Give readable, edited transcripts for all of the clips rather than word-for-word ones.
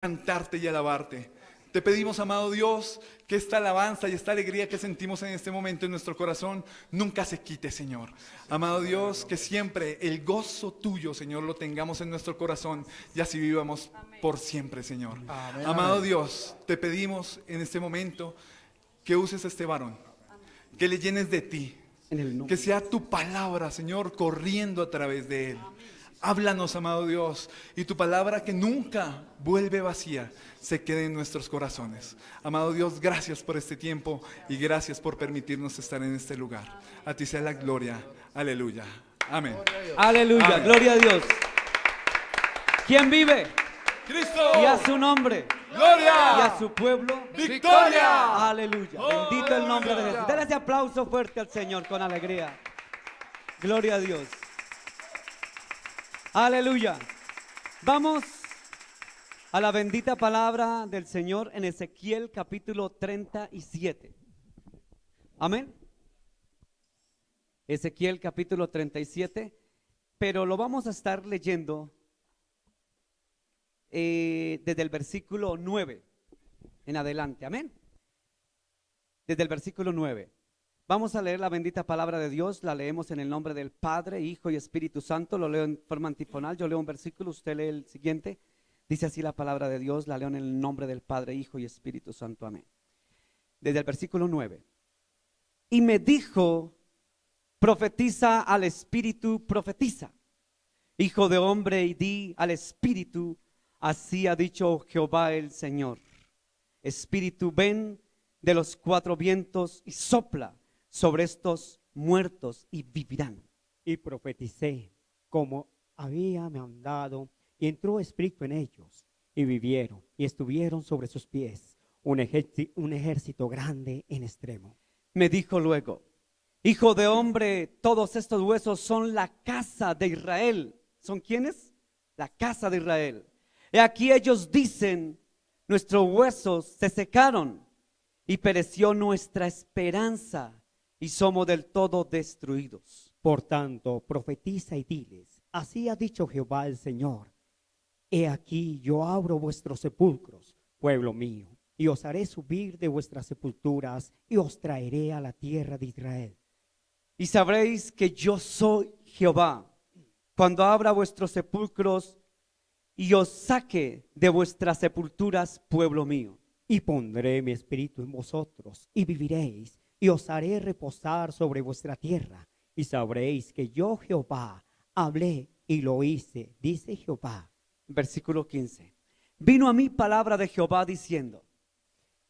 cantarte y alabarte. Te pedimos, amado Dios, que esta alabanza y esta alegría que sentimos en este momento en nuestro corazón nunca se quite, Señor. Amado Dios, que siempre el gozo tuyo, Señor, lo tengamos en nuestro corazón y así vivamos por siempre, Señor. Amén, Amado amén. Dios, te pedimos en este momento que uses a este varón, que le llenes de ti, En el nombre que sea tu palabra, Señor, corriendo a través de él. Háblanos, amado Dios, y tu palabra que nunca vuelve vacía, se quede en nuestros corazones. Amado Dios, gracias por este tiempo y gracias por permitirnos estar en este lugar. A ti sea la gloria. Aleluya. Amén. Aleluya, Amén. gloria a Dios. ¿Quién vive? Cristo. Y a su nombre. Y Gloria. a su pueblo. Victoria. Aleluya. Bendito el nombre de Jesús. Denle ese aplauso fuerte al Señor con alegría. Gloria a Dios. Aleluya. Vamos a la bendita palabra del Señor en Ezequiel capítulo 37. Amén. Ezequiel capítulo 37. Pero lo vamos a estar leyendo desde el versículo 9 en adelante. Amén. Desde el versículo 9. Vamos a leer la bendita palabra de Dios, la leemos en el nombre del Padre, Hijo y Espíritu Santo, lo leo en forma antifonal, yo leo un versículo, usted lee el siguiente, dice así la palabra de Dios, la leo en el nombre del Padre, Hijo y Espíritu Santo, amén. Desde el versículo 9, y me dijo, profetiza al Espíritu, profetiza, hijo de hombre, y di al Espíritu, así ha dicho Jehová el Señor, Espíritu, ven de los cuatro vientos y sopla sobre estos muertos y vivirán. Y profeticé como había mandado, y entró espíritu en ellos, y vivieron, y estuvieron sobre sus pies, un ejército grande en extremo. Me dijo luego, hijo de hombre, todos estos huesos son la casa de Israel. ¿Son quiénes? La casa de Israel. Y aquí ellos dicen, nuestros huesos se secaron y pereció nuestra esperanza y somos del todo destruidos. Por tanto, profetiza y diles, así ha dicho Jehová el Señor, he aquí yo abro vuestros sepulcros, pueblo mío, y os haré subir de vuestras sepulturas, y os traeré a la tierra de Israel. Y sabréis que yo soy Jehová, cuando abra vuestros sepulcros y os saque de vuestras sepulturas, pueblo mío. Y pondré mi espíritu en vosotros, y viviréis, y os haré reposar sobre vuestra tierra, y sabréis que yo Jehová hablé y lo hice, dice Jehová. Versículo 15. Vino a mí palabra de Jehová diciendo,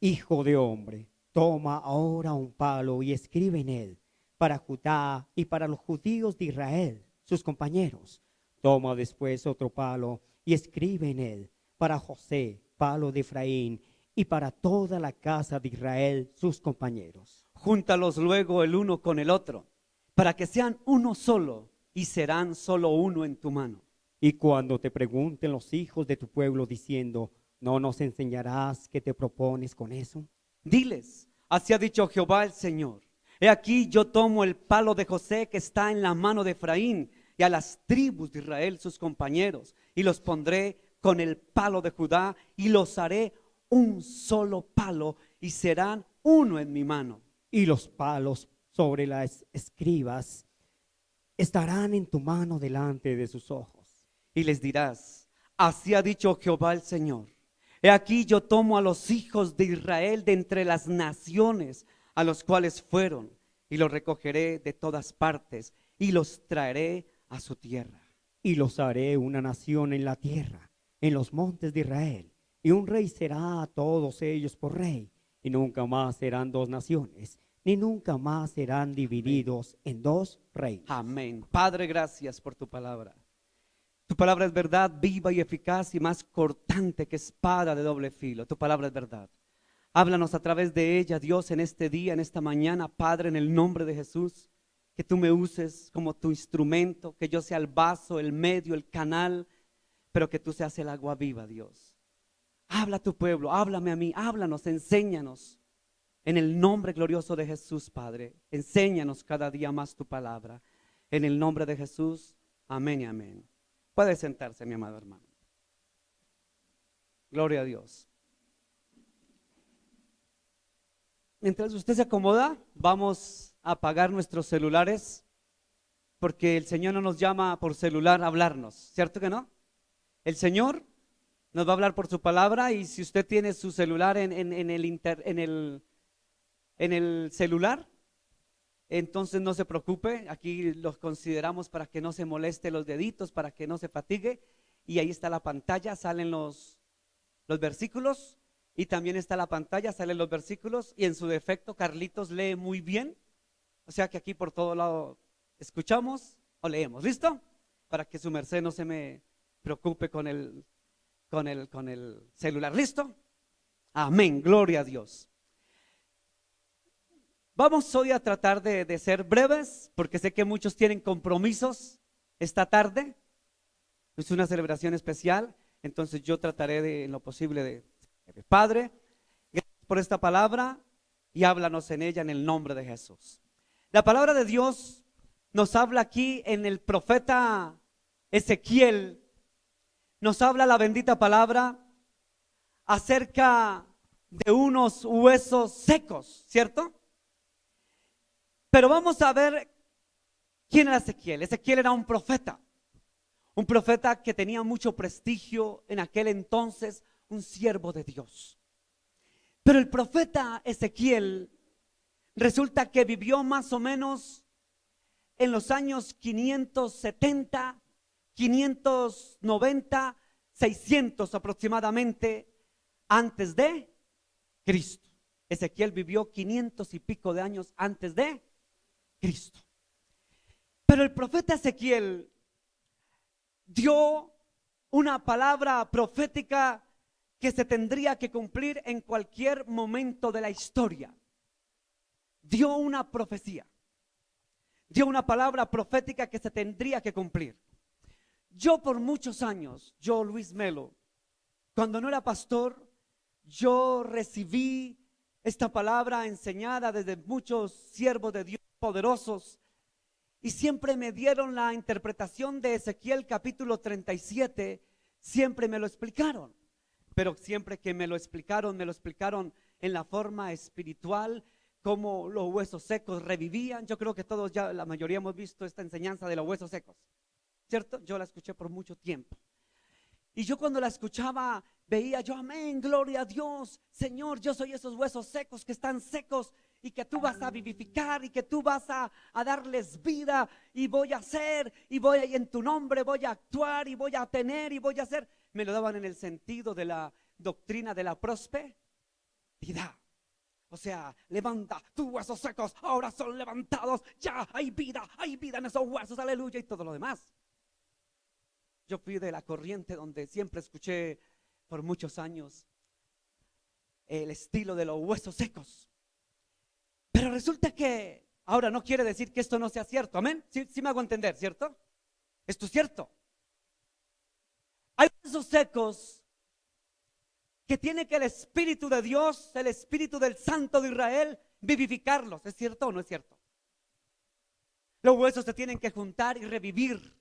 Hijo de hombre, toma ahora un palo y escribe en él, para Judá y para los judíos de Israel, sus compañeros. Toma después otro palo y escribe en él, para José, palo de Efraín, y para toda la casa de Israel, sus compañeros. júntalos luego el uno con el otro, para que sean uno solo, y serán solo uno en tu mano. Y cuando te pregunten los hijos de tu pueblo diciendo, ¿no nos enseñarás qué te propones con eso? Diles, así ha dicho Jehová el Señor. He aquí yo tomo el palo de José que está en la mano de Efraín, y a las tribus de Israel sus compañeros, y los pondré con el palo de Judá, y los haré un solo palo, y serán uno en mi mano. Y los palos sobre las escribas estarán en tu mano delante de sus ojos. Y les dirás, así ha dicho Jehová el Señor. He aquí yo tomo a los hijos de Israel de entre las naciones a los cuales fueron, y los recogeré de todas partes, y los traeré a su tierra. Y los haré una nación en la tierra, en los montes de Israel, y un rey será a todos ellos por rey, y nunca más serán dos naciones, ni nunca más serán divididos en dos reinos. Amén. Padre, gracias por tu palabra. Tu palabra es verdad, viva y eficaz y más cortante que espada de doble filo. Tu palabra es verdad. Háblanos a través de ella, Dios, en este día, en esta mañana, Padre, en el nombre de Jesús. Que tú me uses como tu instrumento, que yo sea el vaso, el medio, el canal, pero que tú seas el agua viva, Dios. Habla a tu pueblo, háblame a mí, háblanos, enséñanos. En el nombre glorioso de Jesús, Padre, enséñanos cada día más tu palabra. En el nombre de Jesús, amén y amén. Puede sentarse, mi amado hermano. Gloria a Dios. Mientras usted se acomoda, vamos a apagar nuestros celulares, porque el Señor no nos llama por celular a hablarnos, ¿cierto que no? El Señor nos va a hablar por su palabra, y si usted tiene su celular en el celular, entonces no se preocupe, aquí los consideramos para que no se moleste los deditos, para que no se fatigue, y ahí está la pantalla, salen los versículos, y también está la pantalla, salen los versículos, y en su defecto Carlitos lee muy bien, o sea que aquí por todo lado escuchamos o leemos, ¿listo? Para que su merced no se me preocupe con el celular, ¿listo? Amén, gloria a Dios. Vamos hoy a tratar de ser breves, porque sé que muchos tienen compromisos esta tarde, es una celebración especial, entonces yo trataré de, en lo posible, de Padre, gracias por esta palabra y háblanos en ella en el nombre de Jesús. La palabra de Dios nos habla aquí en el profeta Ezequiel, nos habla la bendita palabra acerca de unos huesos secos, ¿cierto? Pero vamos a ver quién era Ezequiel. Ezequiel era un profeta que tenía mucho prestigio en aquel entonces, un siervo de Dios. Pero el profeta Ezequiel resulta que vivió más o menos en los años 570, 590, 600 aproximadamente antes de Cristo. Ezequiel vivió 500 y pico de años antes de Cristo. Pero el profeta Ezequiel dio una palabra profética que se tendría que cumplir en cualquier momento de la historia. Dio una profecía, dio una palabra profética que se tendría que cumplir. Yo por muchos años, yo Luis Melo, cuando no era pastor, yo recibí esta palabra enseñada desde muchos siervos de Dios poderosos, y siempre me dieron la interpretación de Ezequiel capítulo 37, siempre me lo explicaron. Pero siempre que me lo explicaron en la forma espiritual, como los huesos secos revivían. Yo creo que todos ya, la mayoría hemos visto esta enseñanza de los huesos secos, ¿cierto? Yo la escuché por mucho tiempo. Y yo cuando la escuchaba, veía yo, amén, gloria a Dios, Señor, yo soy esos huesos secos que están secos y que tú vas a vivificar y que tú vas a darles vida, y voy a hacer, y en tu nombre voy a actuar, y voy a tener, y voy a hacer. Me lo daban en el sentido de la doctrina de la prosperidad. O sea, levanta tus huesos secos, ahora son levantados, ya hay vida en esos huesos, aleluya, y todo lo demás. Yo fui de la corriente donde siempre escuché por muchos años el estilo de los huesos secos. Pero resulta que ahora no quiere decir que esto no sea cierto, amén. Sí me hago entender, ¿cierto? Esto es cierto. Hay huesos secos que tiene que el Espíritu de Dios, el Espíritu del Santo de Israel, vivificarlos. ¿Es cierto o no es cierto? Los huesos se tienen que juntar y revivir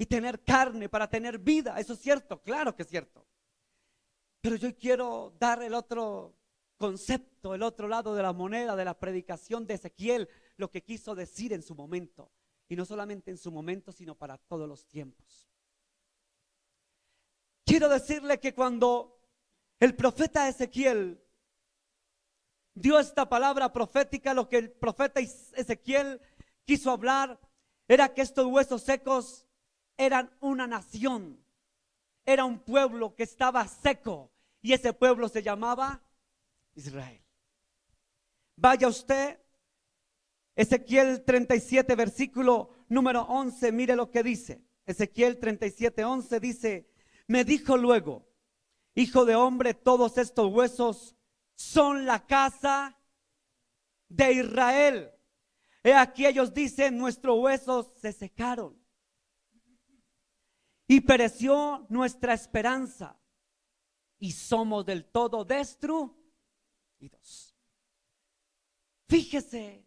y tener carne para tener vida. ¿Eso es cierto? Claro que es cierto. Pero yo quiero dar el otro concepto, el otro lado de la moneda de la predicación de Ezequiel, lo que quiso decir en su momento, y no solamente en su momento, sino para todos los tiempos. Quiero decirle que cuando el profeta Ezequiel dio esta palabra profética, lo que el profeta Ezequiel quiso hablar era que estos huesos secos eran una nación, era un pueblo que estaba seco, y ese pueblo se llamaba Israel. Vaya usted, Ezequiel 37, versículo número 11, mire lo que dice. Ezequiel 37, 11 dice: me dijo luego, hijo de hombre, todos estos huesos son la casa de Israel. He aquí ellos dicen, nuestros huesos se secaron y pereció nuestra esperanza y somos del todo destruidos. Fíjese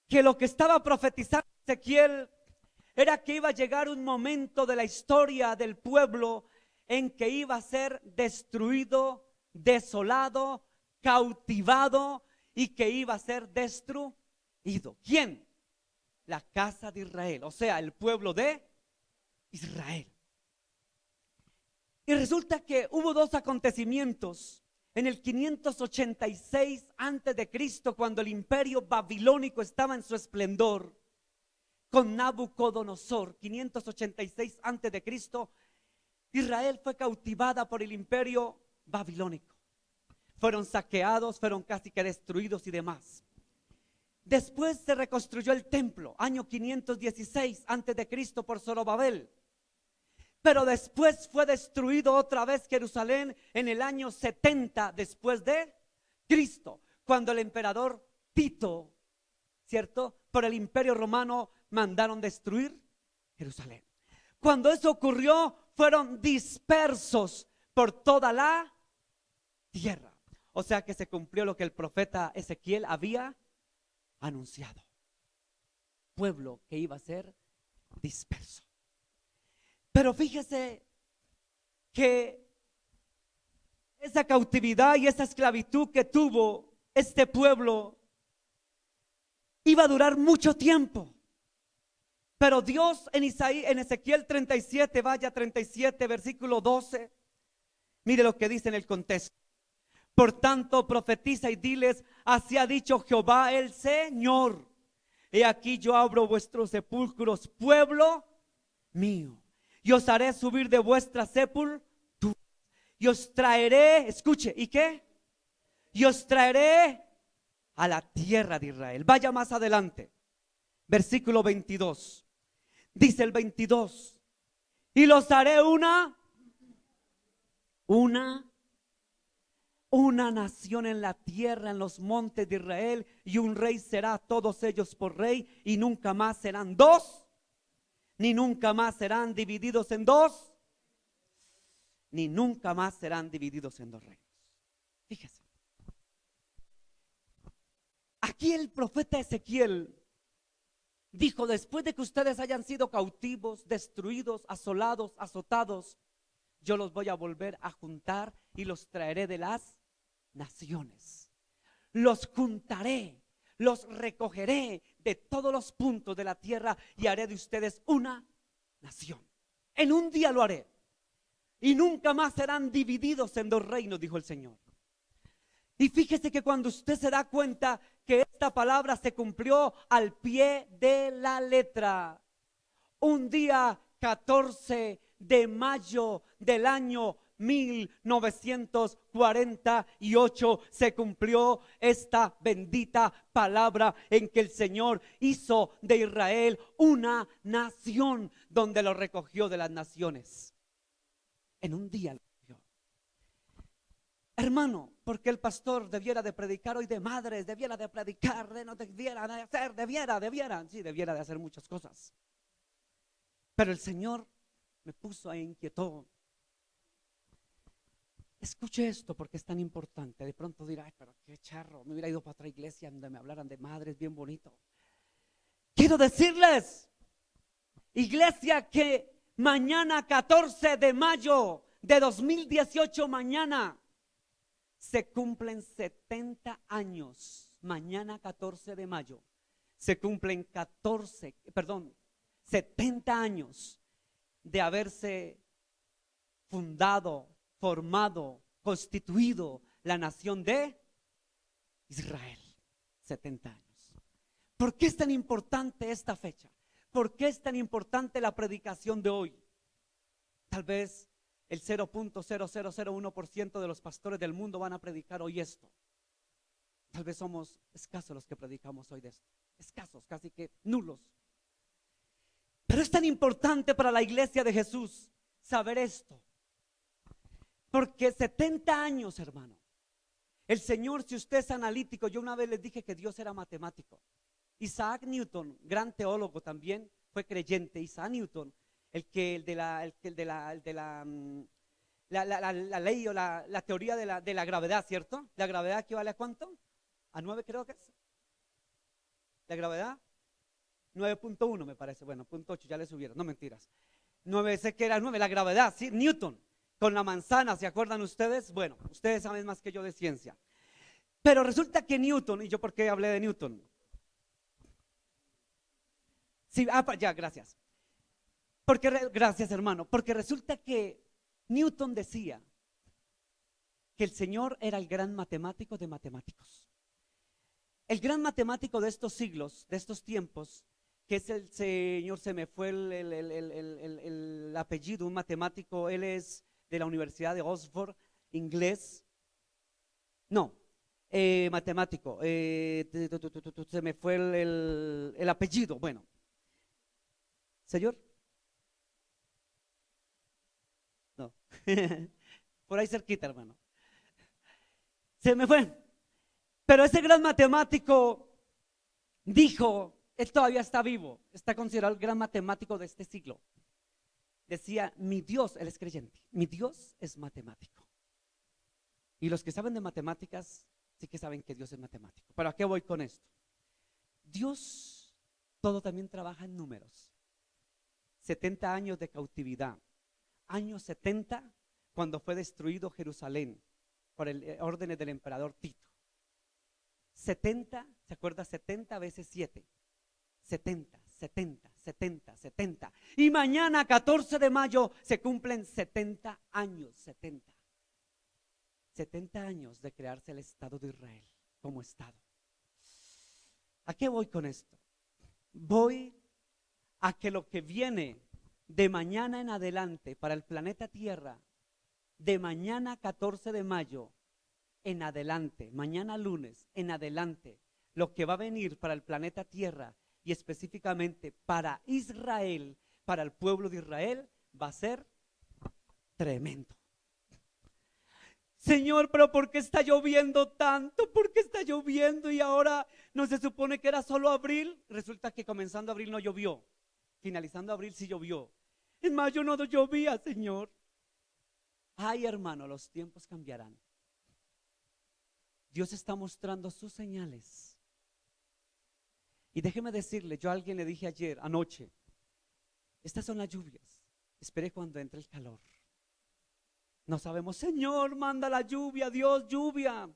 que lo que estaba profetizando Ezequiel era que iba a llegar un momento de la historia del pueblo en que iba a ser destruido, desolado, cautivado y que iba a ser destruido. ¿Quién? La casa de Israel, o sea, el pueblo de Israel. Y resulta que hubo dos acontecimientos. En el 586 antes de Cristo, cuando el imperio babilónico estaba en su esplendor, con Nabucodonosor, 586 antes de Cristo, Israel fue cautivada por el imperio babilónico. Fueron saqueados, fueron casi que destruidos y demás. Después se reconstruyó el templo, año 516 antes de Cristo por Zorobabel. Pero después fue destruido otra vez Jerusalén en el año 70 después de Cristo, cuando el emperador Tito, ¿cierto? Por el imperio romano mandaron destruir Jerusalén. Cuando eso ocurrió, fueron dispersos por toda la tierra. O sea que se cumplió lo que el profeta Ezequiel había anunciado. Pueblo que iba a ser disperso. Pero fíjese que esa cautividad y esa esclavitud que tuvo este pueblo iba a durar mucho tiempo. Pero Dios en Ezequiel 37, vaya 37, versículo 12, mire lo que dice en el contexto. Por tanto, profetiza y diles, así ha dicho Jehová el Señor. He aquí yo abro vuestros sepulcros, pueblo mío. Y os haré subir de vuestra sepultura. Y os traeré, escuche, ¿y qué? Y os traeré a la tierra de Israel. Vaya más adelante. Versículo 22. Dice el 22. Y los haré una nación en la tierra, en los montes de Israel. Y un rey será a todos ellos por rey. Y nunca más serán dos. Ni nunca más serán divididos en dos, ni nunca más serán divididos en dos reinos. Fíjese. Aquí el profeta Ezequiel dijo, después de que ustedes hayan sido cautivos, destruidos, asolados, azotados, yo los voy a volver a juntar y los traeré de las naciones. Los juntaré. Los recogeré de todos los puntos de la tierra y haré de ustedes una nación. En un día lo haré. Y nunca más serán divididos en dos reinos, dijo el Señor. Y fíjese que cuando usted se da cuenta que esta palabra se cumplió al pie de la letra, un día 14 de mayo del año 1948 se cumplió esta bendita palabra en que el Señor hizo de Israel una nación, donde lo recogió de las naciones. En un día lo recogió. Hermano, porque el pastor debiera de predicar hoy de madres, debiera de predicar, no debiera de hacer, debiera de hacer muchas cosas. Pero el Señor me puso e inquietó. Escuche esto porque es tan importante. De pronto dirá, ay, pero qué charro, me hubiera ido para otra iglesia donde me hablaran de madres, bien bonito. Quiero decirles, iglesia, que mañana 14 de mayo de 2018, mañana se cumplen 70 años. Mañana 14 de mayo se cumplen 70 años de haberse fundado, formado, constituido la nación de Israel. 70 años. ¿Por qué es tan importante esta fecha? ¿Por qué es tan importante la predicación de hoy? Tal vez el 0.0001% de los pastores del mundo van a predicar hoy esto. Tal vez somos escasos los que predicamos hoy de esto. Escasos, casi que nulos. Pero es tan importante para la iglesia de Jesús saber esto. Porque 70 años, hermano. El Señor, si usted es analítico, yo una vez les dije que Dios era matemático. Isaac Newton, gran teólogo también, fue creyente. Isaac Newton, el de la ley o la teoría de la gravedad, ¿cierto? La gravedad equivale a ¿cuánto? A 9 creo que es. La gravedad 9.1 me parece, bueno, .8 ya le subieron, no mentiras. 9, sé que era 9, la gravedad, sí, Newton. con la manzana, ¿se acuerdan ustedes? Bueno, ustedes saben más que yo de ciencia. Pero resulta que Newton, ¿y yo por qué hablé de Newton? Sí, ya, gracias. Gracias, hermano, porque resulta que Newton decía que el Señor era el gran matemático de matemáticos. El gran matemático de estos siglos, de estos tiempos, que es el señor, se me fue el apellido, un matemático, él es de la Universidad de Oxford, inglés. No, matemático, se me fue el apellido, bueno. ¿Señor? No, por ahí cerquita, hermano. Se me fue. Pero ese gran matemático dijo, él todavía está vivo, está considerado el gran matemático de este siglo. Decía, mi Dios, él es creyente, mi Dios es matemático. Y los que saben de matemáticas, sí que saben que Dios es matemático. ¿Pero a qué voy con esto? Dios, todo también trabaja en números. 70 años de cautividad. Año 70, cuando fue destruido Jerusalén por órdenes del emperador Tito. 70, ¿se acuerda? 70 veces 7. 70, 70, 70, 70. Y mañana, 14 de mayo, se cumplen 70 años, 70. 70 años de crearse el Estado de Israel como Estado. ¿A qué voy con esto? Voy a que lo que viene de mañana en adelante para el planeta Tierra, de mañana 14 de mayo en adelante, mañana lunes en adelante, lo que va a venir para el planeta Tierra y específicamente para Israel, para el pueblo de Israel, va a ser tremendo. Señor, pero ¿por qué está lloviendo tanto? ¿Por qué está lloviendo? Y ahora no se supone que era solo abril. Resulta que comenzando abril no llovió. Finalizando abril sí llovió. En mayo no llovía, Señor. Ay, hermano, los tiempos cambiarán. Dios está mostrando sus señales. Y déjeme decirle, yo a alguien le dije ayer, anoche, estas son las lluvias. Espere cuando entre el calor. No sabemos, Señor, manda la lluvia, Dios, lluvia.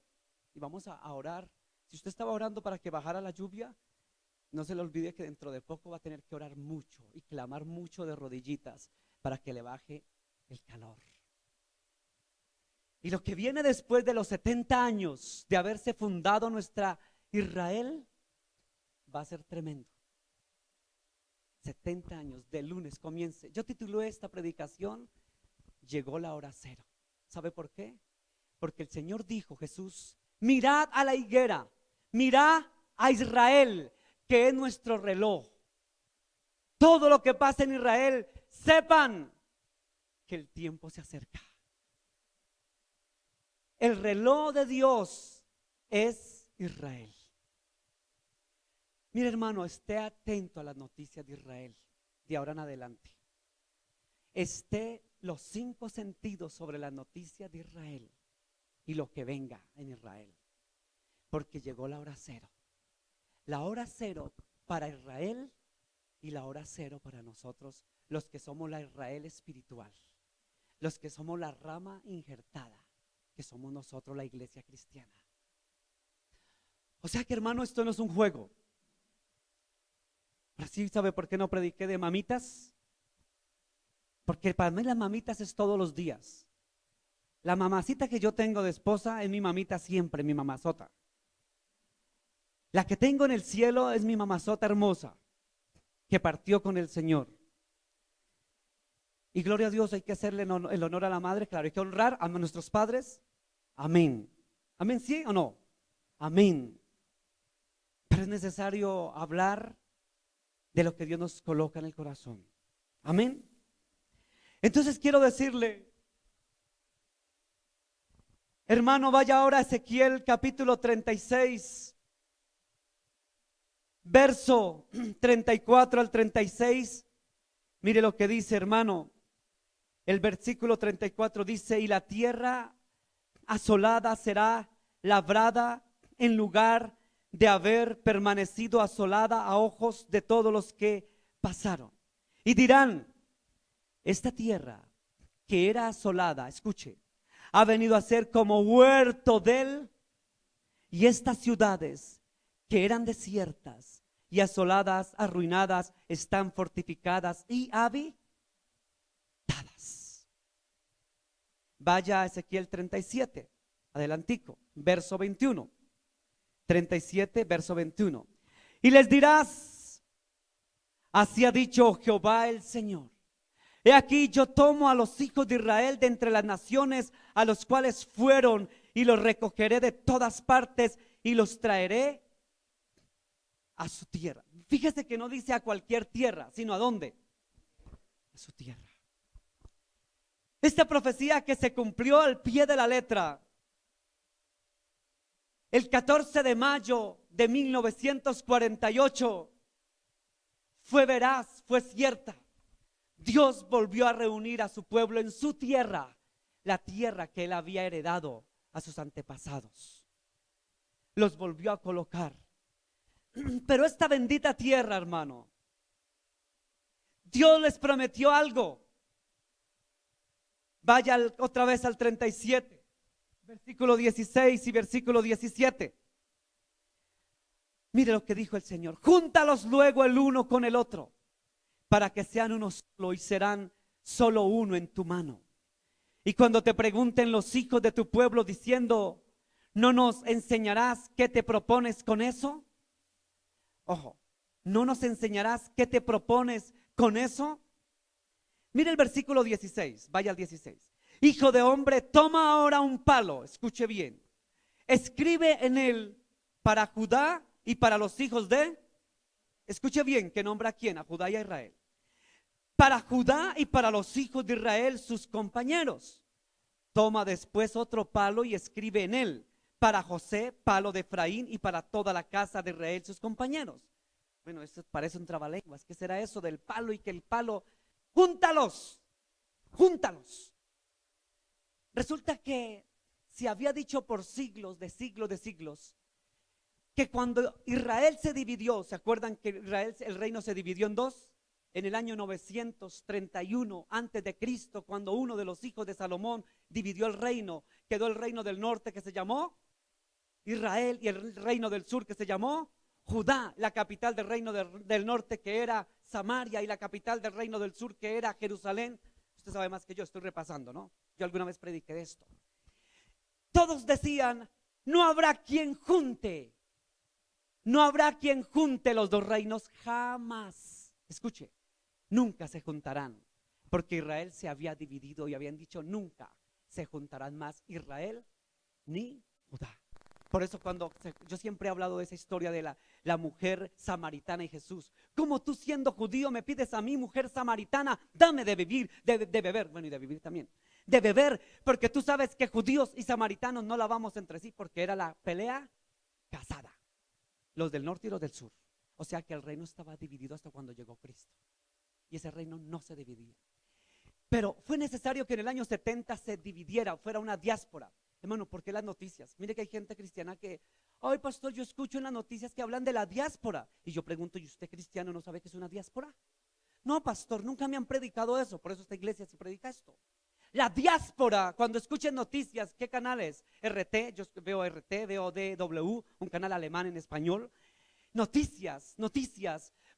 Y vamos a orar. Si usted estaba orando para que bajara la lluvia, no se le olvide que dentro de poco va a tener que orar mucho y clamar mucho de rodillitas para que le baje el calor. Y lo que viene después de los 70 años de haberse fundado nuestra Israel va a ser tremendo. 70 años, de lunes comience. Yo titulé esta predicación, llegó la hora cero. ¿Sabe por qué? Porque el Señor dijo, Jesús, mirad a la higuera, mirad a Israel, que es nuestro reloj. Todo lo que pasa en Israel, sepan que el tiempo se acerca. El reloj de Dios es Israel. Mire, hermano, esté atento a las noticias de Israel de ahora en adelante. Esté los 5 sentidos sobre las noticias de Israel y lo que venga en Israel, porque llegó la hora cero. La hora cero para Israel y la hora cero para nosotros, los que somos la Israel espiritual, los que somos la rama injertada, que somos nosotros la iglesia cristiana. O sea que, hermano, esto no es un juego. ¿Así sabe por qué no prediqué de mamitas? Porque para mí las mamitas es todos los días. La mamacita que yo tengo de esposa es mi mamita siempre, mi mamazota. La que tengo en el cielo es mi mamazota hermosa, que partió con el Señor. Y gloria a Dios, hay que hacerle el honor a la madre, claro, hay que honrar a nuestros padres. Amén. Amén, ¿sí o no? Amén. Pero es necesario hablar de lo que Dios nos coloca en el corazón. Amén. Entonces quiero decirle, hermano, vaya ahora a Ezequiel capítulo 36, verso 34 al 36. Mire lo que dice, hermano. El versículo 34 dice, y la tierra asolada será labrada en lugar de haber permanecido asolada a ojos de todos los que pasaron. Y dirán, esta tierra que era asolada, escuche, ha venido a ser como huerto del, y estas ciudades que eran desiertas y asoladas, arruinadas, están fortificadas y habitadas. Vaya a Ezequiel 37, adelantico, verso 21. 37, verso 21. Y les dirás, así ha dicho Jehová el Señor. He aquí yo tomo a los hijos de Israel de entre las naciones a los cuales fueron y los recogeré de todas partes y los traeré a su tierra. Fíjese que no dice a cualquier tierra, sino a dónde, a su tierra. Esta profecía que se cumplió al pie de la letra, el 14 de mayo de 1948, fue veraz, fue cierta. Dios volvió a reunir a su pueblo en su tierra, la tierra que él había heredado a sus antepasados. Los volvió a colocar. Pero esta bendita tierra, hermano, Dios les prometió algo. Vaya otra vez al 37, versículo 16 y versículo 17. Mire lo que dijo el Señor: júntalos luego el uno con el otro, para que sean uno solo y serán solo uno en tu mano. Y cuando te pregunten los hijos de tu pueblo diciendo, ¿no nos enseñarás qué te propones con eso? Ojo, ¿no nos enseñarás qué te propones con eso? Mire el versículo 16, vaya al 16. Hijo de hombre, toma ahora un palo, escuche bien, escribe en él para Judá y para los hijos de, escuche bien, que nombra a quién, a Judá y a Israel. Para Judá y para los hijos de Israel, sus compañeros. Toma después otro palo y escribe en él, para José, palo de Efraín, y para toda la casa de Israel, sus compañeros. Bueno, eso parece un trabalenguas. ¿Qué será eso del palo y que el palo? Júntalos, júntalos. Resulta que se había dicho por siglos, de siglos, que cuando Israel se dividió, ¿se acuerdan que Israel, el reino se dividió en dos? En el año 931 antes de Cristo, cuando uno de los hijos de Salomón dividió el reino, quedó el reino del norte que se llamó Israel y el reino del sur que se llamó Judá, la capital del reino del norte que era Samaria y la capital del reino del sur que era Jerusalén. Usted sabe más que yo, estoy repasando, ¿no? Yo alguna vez prediqué de esto. Todos decían, no habrá quien junte, no habrá quien junte los dos reinos jamás. Escuche, nunca se juntarán, porque Israel se había dividido y habían dicho nunca se juntarán más Israel ni Judá. Por eso yo siempre he hablado de esa historia de la mujer samaritana y Jesús. Como tú siendo judío me pides a mí, mujer samaritana, dame de vivir, de beber, bueno, y de vivir también, de beber, porque tú sabes que judíos y samaritanos no la vamos entre sí, porque era la pelea casada, los del norte y los del sur. O sea que el reino estaba dividido hasta cuando llegó Cristo, y ese reino no se dividía. Pero fue necesario que en el año 70 se dividiera, fuera una diáspora. Hermano, ¿por qué las noticias? Mire que hay gente cristiana que, ay pastor, yo escucho en las noticias que hablan de la diáspora. Y yo pregunto, ¿y usted cristiano no sabe qué es una diáspora? No, pastor, nunca me han predicado eso, por eso esta iglesia se predica esto. La diáspora, cuando escuchen noticias, ¿qué canales? RT, yo veo RT, veo DW, un canal alemán en español. Noticias.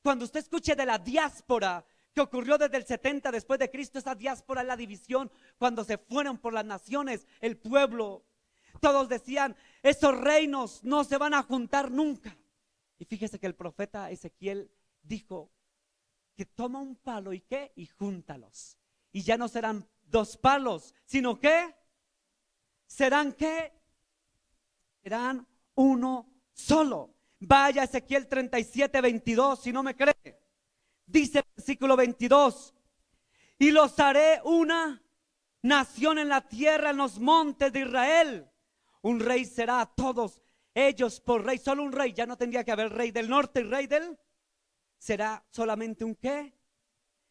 Cuando usted escuche de la diáspora que ocurrió desde el 70 después de Cristo, esa diáspora es la división, cuando se fueron por las naciones, el pueblo, todos decían, esos reinos no se van a juntar nunca. Y fíjese que el profeta Ezequiel dijo que toma un palo y ¿qué? Y júntalos. Y ya no serán dos palos, sino que serán ¿qué? Serán uno solo. Vaya a Ezequiel 37, 22, si no me cree. Dice el versículo 22, y los haré una nación en la tierra, en los montes de Israel. Un rey será a todos ellos por rey, solo un rey, ya no tendría que haber rey del norte y rey del, será solamente un qué,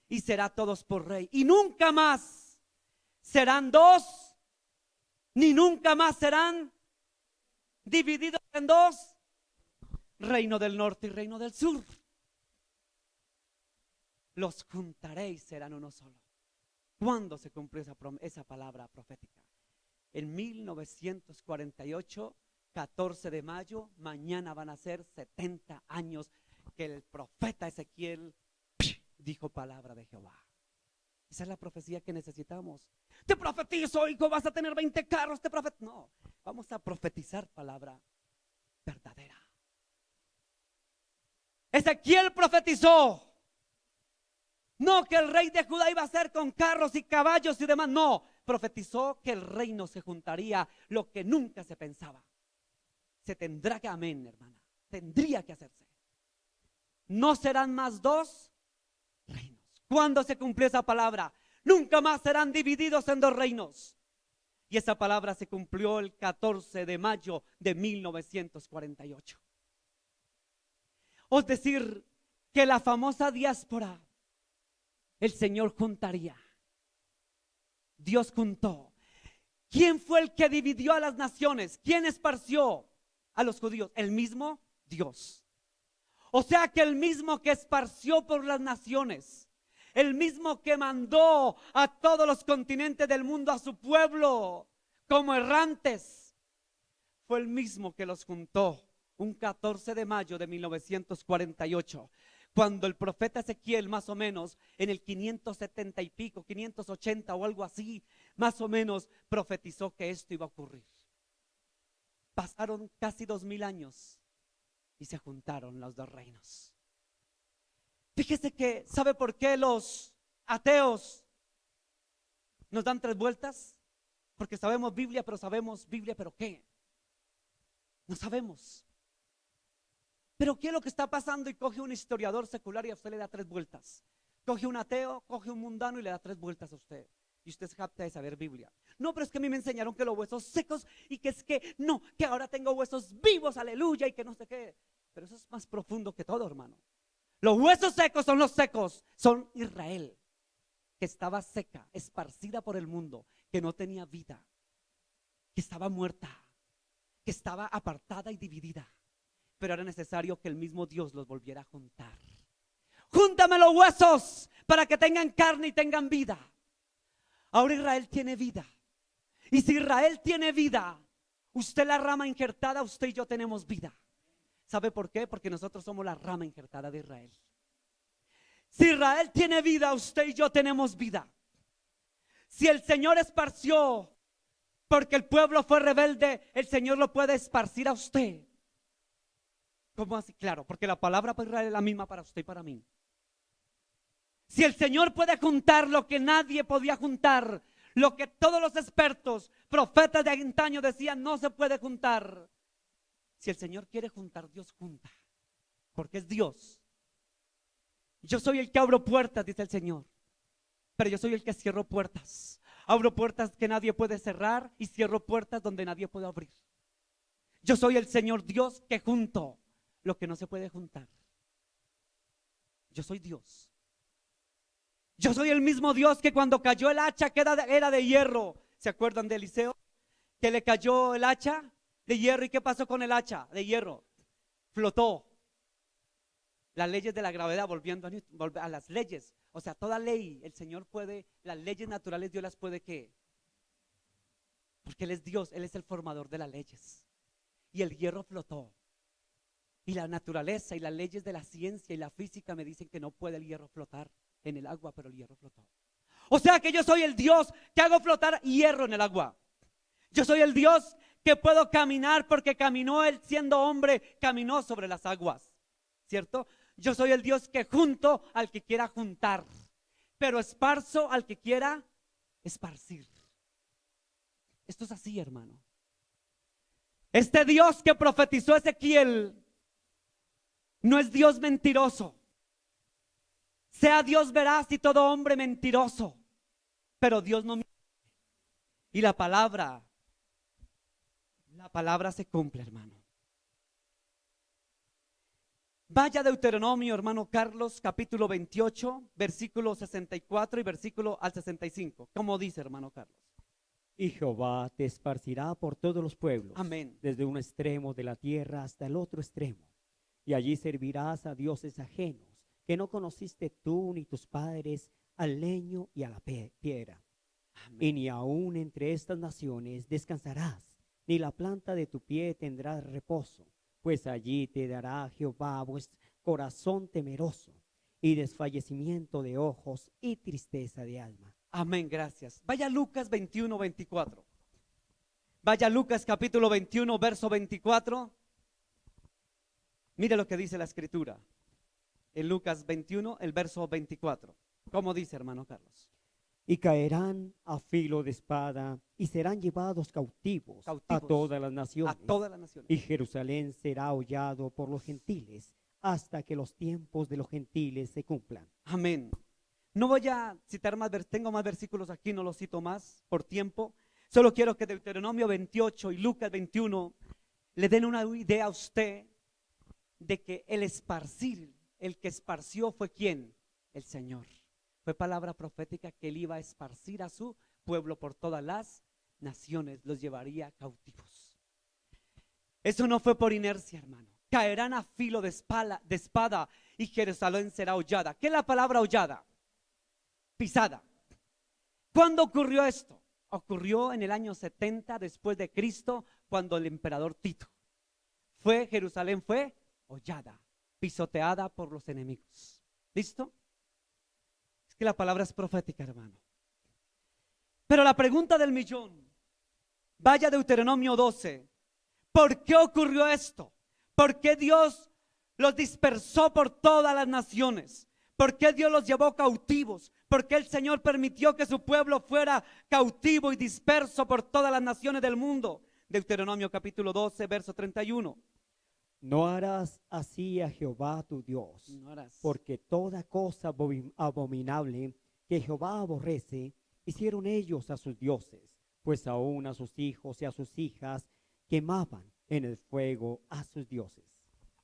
y será todos por rey. Y nunca más serán dos, ni nunca más serán divididos en dos, reino del norte y reino del sur. Los juntaré y serán uno solo. ¿Cuándo se cumplió esa palabra profética? En 1948, 14 de mayo, mañana van a ser 70 años que el profeta Ezequiel dijo palabra de Jehová. Esa es la profecía que necesitamos. Te profetizo, hijo, vas a tener 20 carros. No, vamos a profetizar palabra verdadera. Ezequiel profetizó. No que el rey de Judá iba a ser con carros y caballos y demás. No, profetizó que el reino se juntaría, lo que nunca se pensaba. Se tendrá que, amén, hermana, tendría que hacerse. No serán más dos reinos. ¿Cuándo se cumplió esa palabra? Nunca más serán divididos en dos reinos. Y esa palabra se cumplió el 14 de mayo de 1948. Es decir, que la famosa diáspora, el Señor juntaría. Dios juntó. ¿Quién fue el que dividió a las naciones? ¿Quién esparció a los judíos? El mismo Dios. O sea que el mismo que esparció por las naciones, el mismo que mandó a todos los continentes del mundo a su pueblo como errantes, fue el mismo que los juntó un 14 de mayo de 1948. Cuando el profeta Ezequiel, más o menos en el 570 y pico, 580 o algo así, más o menos profetizó que esto iba a ocurrir. Pasaron casi 2000 años y se juntaron los dos reinos. Fíjese que, ¿sabe por qué los ateos nos dan 3 vueltas? Porque sabemos Biblia, pero ¿qué? No sabemos. Pero ¿qué es lo que está pasando? Y coge un historiador secular y a usted le da 3 vueltas. Coge un ateo, coge un mundano y le da 3 vueltas a usted. Y usted es apta de saber Biblia. No, pero es que a mí me enseñaron que los huesos secos y que es que no, que ahora tengo huesos vivos, aleluya, y que no sé qué. Pero eso es más profundo que todo, hermano. Los huesos secos, son Israel, que estaba seca, esparcida por el mundo, que no tenía vida, que estaba muerta, que estaba apartada y dividida. Pero era necesario que el mismo Dios los volviera a juntar. Júntame los huesos para que tengan carne y tengan vida. Ahora Israel tiene vida. Y si Israel tiene vida, usted la rama injertada, usted y yo tenemos vida. ¿Sabe por qué? Porque nosotros somos la rama injertada de Israel. Si Israel tiene vida, usted y yo tenemos vida. Si el Señor esparció porque el pueblo fue rebelde, el Señor lo puede esparcir a usted. ¿Cómo así? Claro, porque la palabra para Israel es la misma para usted y para mí. Si el Señor puede juntar lo que nadie podía juntar, lo que todos los expertos, profetas de antaño decían no se puede juntar. Si el Señor quiere juntar, Dios junta, porque es Dios. Yo soy el que abro puertas, dice el Señor, pero yo soy el que cierro puertas. Abro puertas que nadie puede cerrar y cierro puertas donde nadie puede abrir. Yo soy el Señor Dios que junto lo que no se puede juntar. Yo soy Dios. Yo soy el mismo Dios que cuando cayó el hacha que era de hierro. ¿Se acuerdan de Eliseo? Que le cayó el hacha de hierro. ¿Y qué pasó con el hacha de hierro? Flotó. Las leyes de la gravedad, volviendo a las leyes. O sea, toda ley, el Señor puede, las leyes naturales Dios las puede ¿qué? Porque Él es Dios, Él es el formador de las leyes. Y el hierro flotó. Y la naturaleza y las leyes de la ciencia y la física me dicen que no puede el hierro flotar en el agua, pero el hierro flotó. O sea que yo soy el Dios que hago flotar hierro en el agua. Yo soy el Dios que puedo caminar porque caminó Él siendo hombre, caminó sobre las aguas, ¿cierto? Yo soy el Dios que junto al que quiera juntar, pero esparzo al que quiera esparcir. Esto es así, hermano. Este Dios que profetizó Ezequiel no es Dios mentiroso. Sea Dios veraz y todo hombre mentiroso, pero Dios no miente. Y la palabra se cumple, hermano. Vaya a Deuteronomio, hermano Carlos, capítulo 28, versículo 64 y versículo al 65. ¿Cómo dice, hermano Carlos? Y Jehová te esparcirá por todos los pueblos. Amén. Desde un extremo de la tierra hasta el otro extremo. Y allí servirás a dioses ajenos, que no conociste tú ni tus padres, al leño y a la piedra. Amén. Y ni aun entre estas naciones descansarás, ni la planta de tu pie tendrá reposo, pues allí te dará Jehová corazón temeroso, y desfallecimiento de ojos y tristeza de alma. Amén, gracias. Vaya Lucas 21, 24. Vaya Lucas capítulo 21, verso 24. Mire lo que dice la escritura. En Lucas 21, el verso 24. ¿Cómo dice, hermano Carlos? Y caerán a filo de espada, y serán llevados cautivos a Cautivos. todas las naciones. A todas las naciones. Y Jerusalén será hollado por los gentiles, hasta que los tiempos de los gentiles se cumplan. Amén. No voy a citar más, tengo más versículos aquí, no los cito más por tiempo. Solo quiero que Deuteronomio 28 y Lucas 21 le den una idea a usted de que el esparcir, el que esparció fue ¿quién? El Señor. Fue palabra profética que él iba a esparcir a su pueblo por todas las naciones, los llevaría cautivos. Eso no fue por inercia, hermano. Caerán a filo de espada y Jerusalén será hollada. ¿Qué es la palabra hollada? Pisada. ¿Cuándo ocurrió esto? Ocurrió en el año 70 después de Cristo, cuando el emperador Tito Jerusalén fue hollada, pisoteada por los enemigos. ¿Listo? Es que la palabra es profética, hermano. Pero la pregunta del millón, vaya Deuteronomio 12, ¿por qué ocurrió esto? ¿Por qué Dios los dispersó por todas las naciones? ¿Por qué Dios los llevó cautivos? ¿Por qué el Señor permitió que su pueblo fuera cautivo y disperso por todas las naciones del mundo? Deuteronomio capítulo 12, verso 31. No harás así a Jehová tu Dios, No harás. porque toda cosa abominable que Jehová aborrece, hicieron ellos a sus dioses, pues aún a sus hijos y a sus hijas quemaban en el fuego a sus dioses.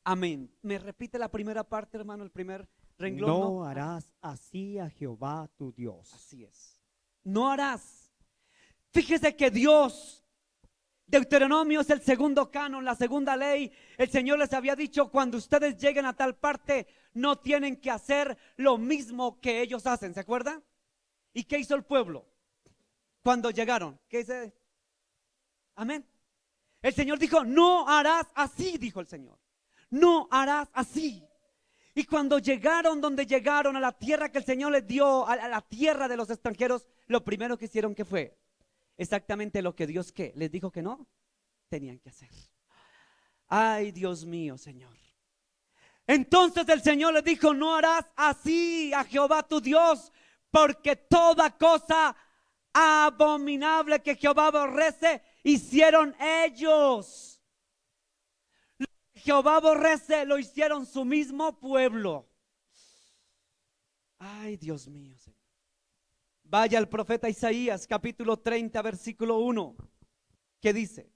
Amén. ¿Me repite la primera parte, hermano, el primer renglón? No harás así a Jehová tu Dios. Así es. No harás. Fíjese que Dios, Deuteronomio es el segundo canon, la segunda ley. El Señor les había dicho: cuando ustedes lleguen a tal parte, no tienen que hacer lo mismo que ellos hacen. ¿Se acuerdan? ¿Y qué hizo el pueblo cuando llegaron? ¿Qué dice? Amén. El Señor dijo: no harás así, dijo el Señor. No harás así. Y cuando llegaron donde llegaron, a la tierra que el Señor les dio, a la tierra de los extranjeros, lo primero que hicieron, ¿qué fue? Exactamente lo que Dios, ¿qué? Les dijo que no tenían que hacer. Ay, Dios mío, Señor. Entonces el Señor les dijo: no harás así a Jehová tu Dios, porque toda cosa abominable que Jehová aborrece, hicieron ellos. Lo que Jehová aborrece, lo hicieron su mismo pueblo. Ay, Dios mío, Señor. Vaya al profeta Isaías, capítulo 30, versículo 1, que dice: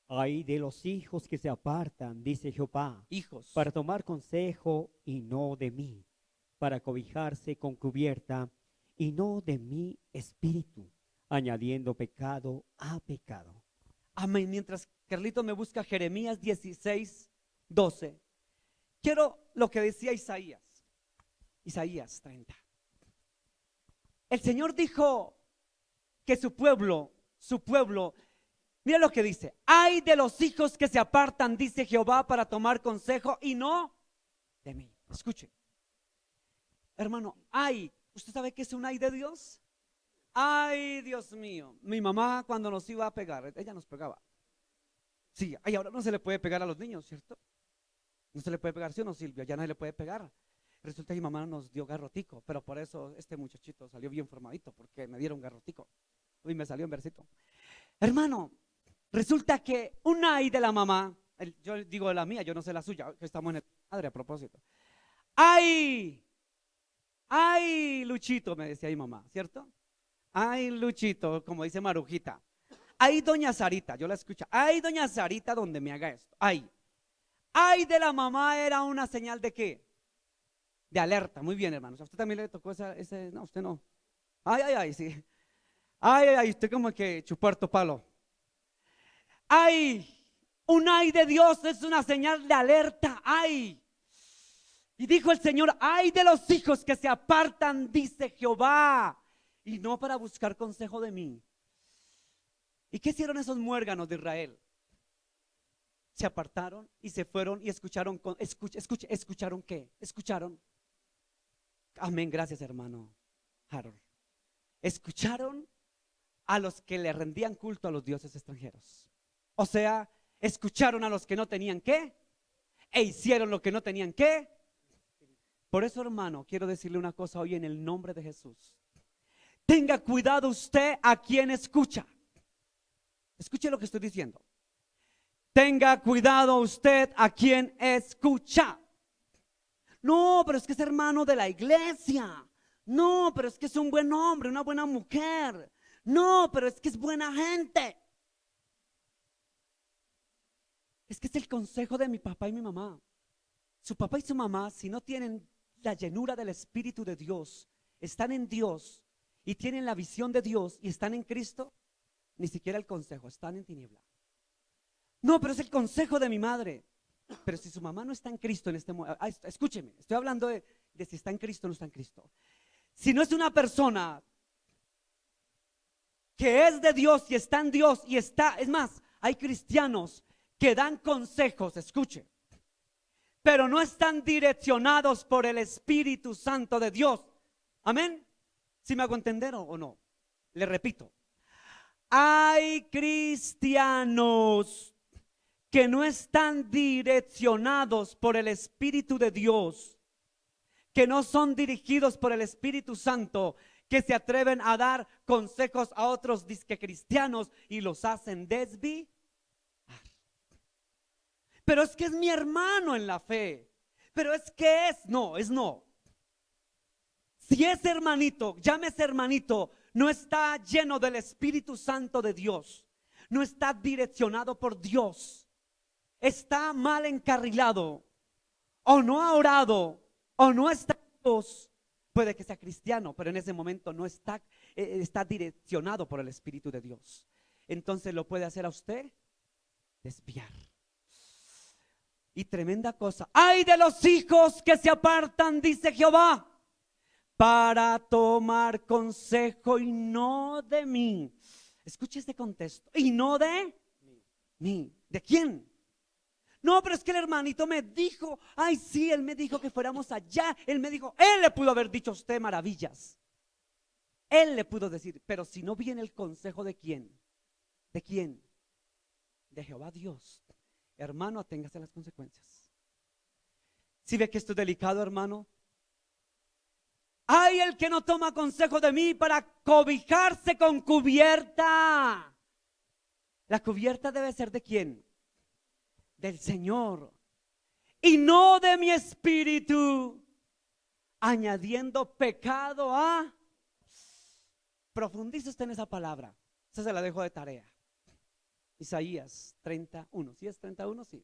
Ay de los hijos que se apartan, dice Jehová, hijos, para tomar consejo y no de mí, para cobijarse con cubierta y no de mi espíritu, añadiendo pecado a pecado. amén. Mientras Carlito me busca Jeremías 16, 12, quiero lo que decía Isaías 30. El Señor dijo que su pueblo, mira lo que dice: ay de los hijos que se apartan, dice Jehová, para tomar consejo y no de mí. Escuche, hermano, ay, ¿usted sabe qué es un ay de Dios? Ay, Dios mío, mi mamá cuando nos iba a pegar, ella nos pegaba. Sí, ay, ahora no se le puede pegar a los niños, ¿cierto? No se le puede pegar, ¿sí o no, Silvia? Ya nadie le puede pegar. Resulta que mi mamá nos dio garrotico, pero por eso este muchachito salió bien formadito, porque me dieron garrotico. Uy, me salió en versito. Hermano, resulta que un ay de la mamá, yo digo de la mía, yo no sé la suya, que estamos en el padre a propósito. Ay, Luchito, me decía mi mamá, ¿cierto? Ay, Luchito, como dice Marujita. Ay, doña Sarita, yo la escucho. Ay, doña Sarita, donde me haga esto. Ay de la mamá era una señal de ¿qué? De alerta. Muy bien, hermanos. ¿A usted también le tocó ese? No, usted no. Ay, sí. Ay, usted como que chupó harto palo. Ay, un ay de Dios es una señal de alerta. Ay, Y dijo el Señor: ay de los hijos que se apartan, dice Jehová, y no para buscar consejo de mí. ¿Y qué hicieron esos muérganos de Israel? Se apartaron y se fueron y escucharon. ¿Escucharon qué? Escucharon. Amén, gracias hermano Harold. Escucharon a los que le rendían culto a los dioses extranjeros. O sea, escucharon a los que no tenían qué, e hicieron lo que no tenían qué. Por eso, hermano, quiero decirle una cosa hoy en el nombre de Jesús. Tenga cuidado usted a quien escucha. Escuche lo que estoy diciendo. Tenga cuidado usted a quien escucha. No, pero es que es hermano de la iglesia. No, pero es que es un buen hombre, una buena mujer. No, pero es que es buena gente. Es que es el consejo de mi papá y mi mamá. Su papá y su mamá, si no tienen la llenura del Espíritu de Dios, están en Dios y tienen la visión de Dios y están en Cristo, ni siquiera el consejo, están en tiniebla. No, pero es el consejo de mi madre. Pero si su mamá no está en Cristo en este momento, escúcheme, estoy hablando de si está en Cristo o no está en Cristo. Si no es una persona que es de Dios y está en Dios y está, es más, hay cristianos que dan consejos, escuche, pero no están direccionados por el Espíritu Santo de Dios. Amén. ¿Sí me hago entender o no? Le repito, hay cristianos que no están direccionados por el Espíritu de Dios, que no son dirigidos por el Espíritu Santo, que se atreven a dar consejos a otros disque cristianos y los hacen desviar. Pero es que es mi hermano en la fe. Pero es que no. Si ese hermanito, llámese hermanito, no está lleno del Espíritu Santo de Dios, no está direccionado por Dios, está mal encarrilado, o no ha orado, o no está en Dios, puede que sea cristiano, pero en ese momento no está, está direccionado por el Espíritu de Dios. Entonces lo puede hacer a usted desviar. Y tremenda cosa, ay de los hijos que se apartan, dice Jehová, para tomar consejo y no de mí. Escuche este contexto, y no de mí. ¿De quién? No, pero es que el hermanito me dijo, ay sí, él me dijo que fuéramos allá, él me dijo, él le pudo haber dicho a usted maravillas, él le pudo decir, pero si no viene el consejo de quién, ¿de quién? De Jehová Dios. Hermano, aténgase a las consecuencias. Si ve que esto es delicado, hermano, hay el que no toma consejo de mí para cobijarse con cubierta. La cubierta debe ser ¿de quién? Del Señor, y no de mi espíritu, añadiendo pecado a. Profundice usted en esa palabra, esa se la dejo de tarea. Isaías 31, ¿sí es 31? Sí.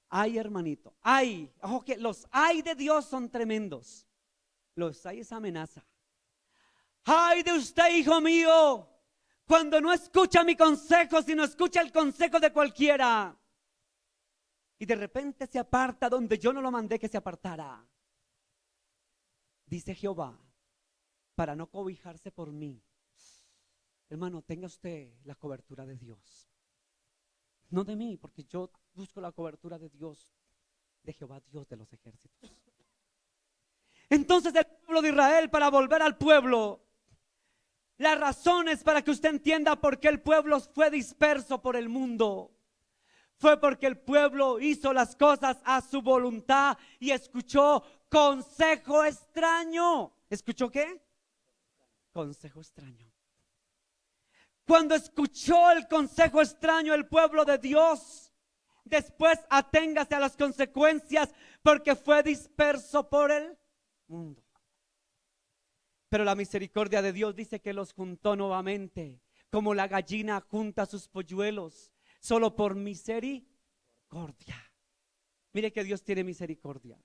Ay, hermanito, ay, ojo que los ay de Dios son tremendos. Los ay es amenaza. Ay de usted, hijo mío, cuando no escucha mi consejo, sino escucha el consejo de cualquiera, y de repente se aparta donde yo no lo mandé que se apartara. Dice Jehová, para no cobijarse por mí. Hermano, tenga usted la cobertura de Dios. No de mí, porque yo busco la cobertura de Dios, de Jehová Dios de los ejércitos. Entonces el pueblo de Israel, para volver al pueblo, las razones para que usted entienda por qué el pueblo fue disperso por el mundo, fue porque el pueblo hizo las cosas a su voluntad y escuchó consejo extraño. ¿Escuchó qué? Consejo extraño. Cuando escuchó el consejo extraño el pueblo de Dios, después aténgase a las consecuencias, porque fue disperso por el mundo. Pero la misericordia de Dios dice que los juntó nuevamente, como la gallina junta sus polluelos, solo por misericordia. Mire que Dios tiene misericordia.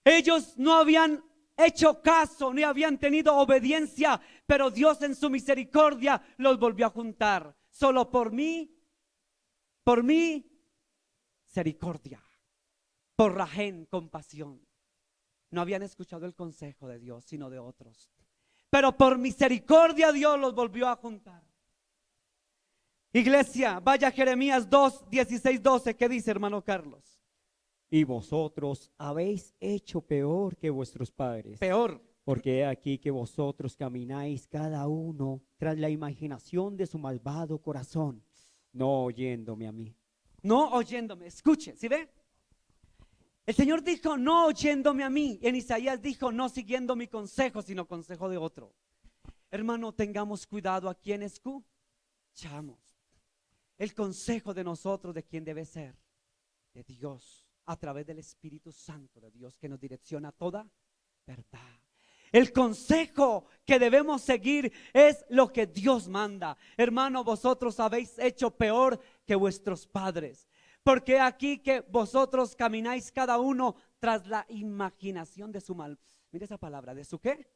Ellos no habían hecho caso, ni habían tenido obediencia, pero Dios en su misericordia los volvió a juntar, solo por misericordia. por Rajén, compasión. No habían escuchado el consejo de Dios, sino de otros. Pero por misericordia Dios los volvió a juntar. Iglesia, vaya Jeremías 2, 16, 12. ¿Qué dice, hermano Carlos? Y vosotros habéis hecho peor que vuestros padres. Peor. Porque he aquí que vosotros camináis cada uno tras la imaginación de su malvado corazón, no oyéndome a mí. No oyéndome. Escuche, ¿sí ve? El Señor dijo no oyéndome a mí. En Isaías dijo no siguiendo mi consejo, sino consejo de otro. Hermano, tengamos cuidado a quien escuchamos. El consejo de nosotros, de quién debe ser, de Dios, a través del Espíritu Santo de Dios, que nos direcciona a toda verdad. El consejo que debemos seguir es lo que Dios manda. Hermano, vosotros habéis hecho peor que vuestros padres. Porque aquí que vosotros camináis cada uno tras la imaginación de su mal. Mira esa palabra, ¿de su qué?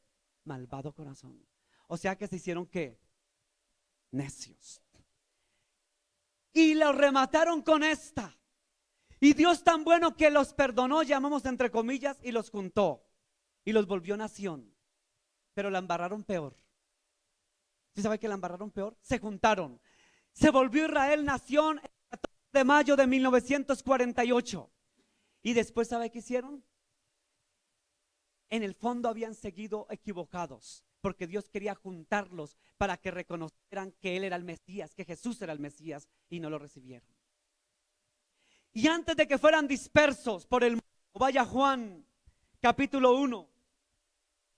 Malvado corazón. O sea que se hicieron ¿qué? Necios. Y los remataron con esta. Y Dios tan bueno que los perdonó, llamamos entre comillas, y los juntó. Y los volvió nación. Pero la embarraron peor. ¿Sí sabe que la embarraron peor? Se juntaron. Se volvió Israel nación el 14 de mayo de 1948. Y después, ¿sabe qué hicieron? En el fondo habían seguido equivocados. Porque Dios quería juntarlos para que reconocieran que Él era el Mesías, que Jesús era el Mesías, y no lo recibieron. Y antes de que fueran dispersos por el mundo, vaya Juan, capítulo 1,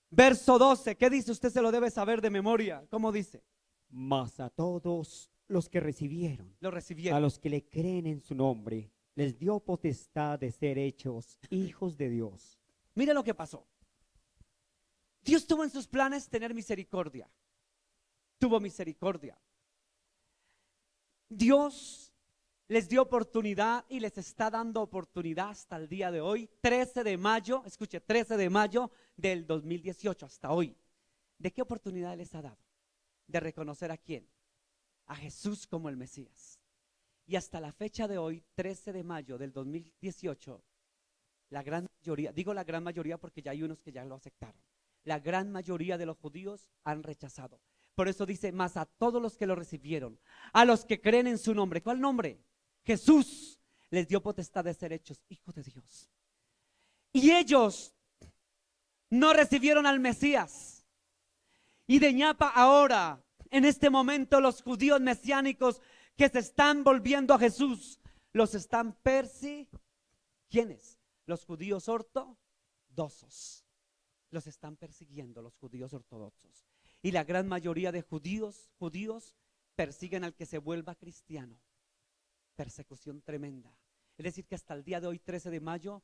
verso 12. ¿Qué dice? Usted se lo debe saber de memoria. ¿Cómo dice? Mas a todos los que recibieron, Lo a recibieron. los que le creen en su nombre, les dio potestad de ser hechos hijos de Dios. Mire lo que pasó. Dios tuvo en sus planes tener misericordia. Tuvo misericordia. Dios les dio oportunidad y les está dando oportunidad hasta el día de hoy, 13 de mayo, escuche, 13 de mayo del 2018 hasta hoy. ¿De qué oportunidad les ha dado? De reconocer a quién, a Jesús como el Mesías. Y hasta la fecha de hoy, 13 de mayo del 2018, la gran mayoría, digo la gran mayoría porque ya hay unos que ya lo aceptaron, la gran mayoría de los judíos han rechazado. Por eso dice, más a todos los que lo recibieron, a los que creen en su nombre. ¿Cuál nombre? Jesús les dio potestad de ser hechos hijos de Dios. Y ellos no recibieron al Mesías. Y de ñapa ahora, en este momento, los judíos mesiánicos que se están volviendo a Jesús, los están persiguiendo. ¿Quiénes? Los judíos ortodoxos. Los están persiguiendo los judíos ortodoxos. Y la gran mayoría de judíos persiguen al que se vuelva cristiano. Persecución tremenda. Es decir que hasta el día de hoy, 13 de mayo,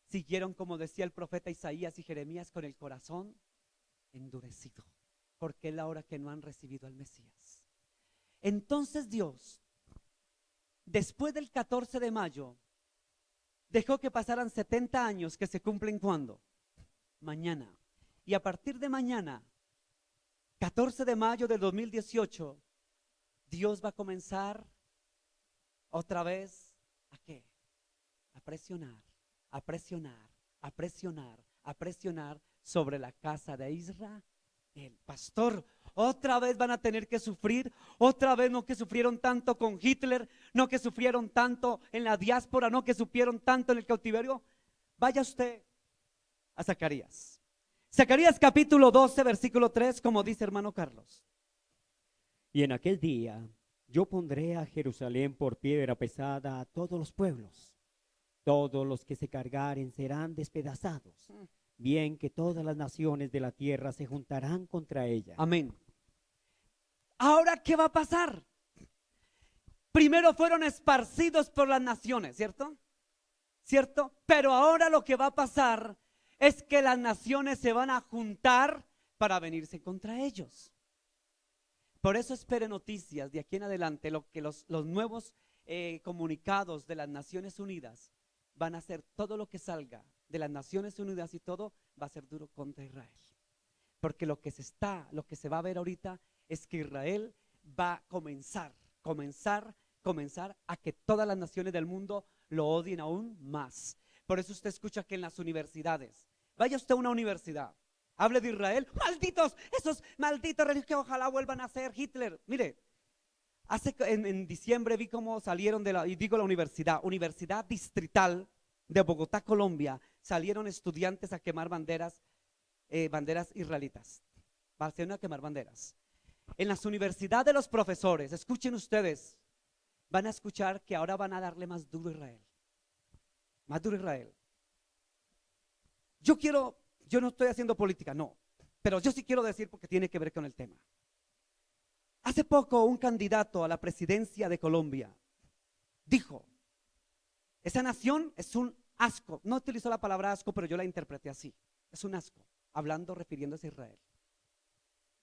siguieron, como decía el profeta Isaías y Jeremías, con el corazón endurecido, porque es la hora que no han recibido al Mesías. Entonces Dios, después del 14 de mayo, dejó que pasaran 70 años que se cumplen ¿cuándo? Mañana. Y a partir de mañana, 14 de mayo del 2018, Dios va a comenzar otra vez ¿a qué? A presionar, a presionar, a presionar, a presionar sobre la casa de Israel. El pastor, otra vez van a tener que sufrir, otra vez no que sufrieron tanto con Hitler, no que sufrieron tanto en la diáspora, no que sufrieron tanto en el cautiverio. Vaya usted a Zacarías. Zacarías capítulo 12, versículo 3, como dice hermano Carlos. Y en aquel día yo pondré a Jerusalén por piedra pesada a todos los pueblos. Todos los que se cargaren serán despedazados. Bien que todas las naciones de la tierra se juntarán contra ella. Amén. Ahora, ¿qué va a pasar? Primero fueron esparcidos por las naciones, ¿cierto? ¿Cierto? Pero ahora lo que va a pasar es que las naciones se van a juntar para venirse contra ellos. Por eso espere noticias de aquí en adelante, lo que los nuevos comunicados de las Naciones Unidas van a hacer, todo lo que salga de las Naciones Unidas y todo va a ser duro contra Israel. Porque lo que se va a ver ahorita es que Israel va a comenzar a que todas las naciones del mundo lo odien aún más. Por eso usted escucha que en las universidades, vaya usted a una universidad, hable de Israel, malditos, esos malditos religiosos que ojalá vuelvan a ser Hitler. Mire, en diciembre vi cómo salieron de la, y digo la Universidad Distrital de Bogotá, Colombia, salieron estudiantes a quemar banderas israelitas. Salieron a quemar banderas. En las universidades de los profesores, escuchen ustedes, van a escuchar que ahora van a darle más duro a Israel. Más duro a Israel. Yo no estoy haciendo política, no, pero yo sí quiero decir porque tiene que ver con el tema. Hace poco un candidato a la presidencia de Colombia dijo, esa nación es un asco. No utilizó la palabra asco, pero yo la interpreté así. Es un asco, hablando, refiriéndose a Israel.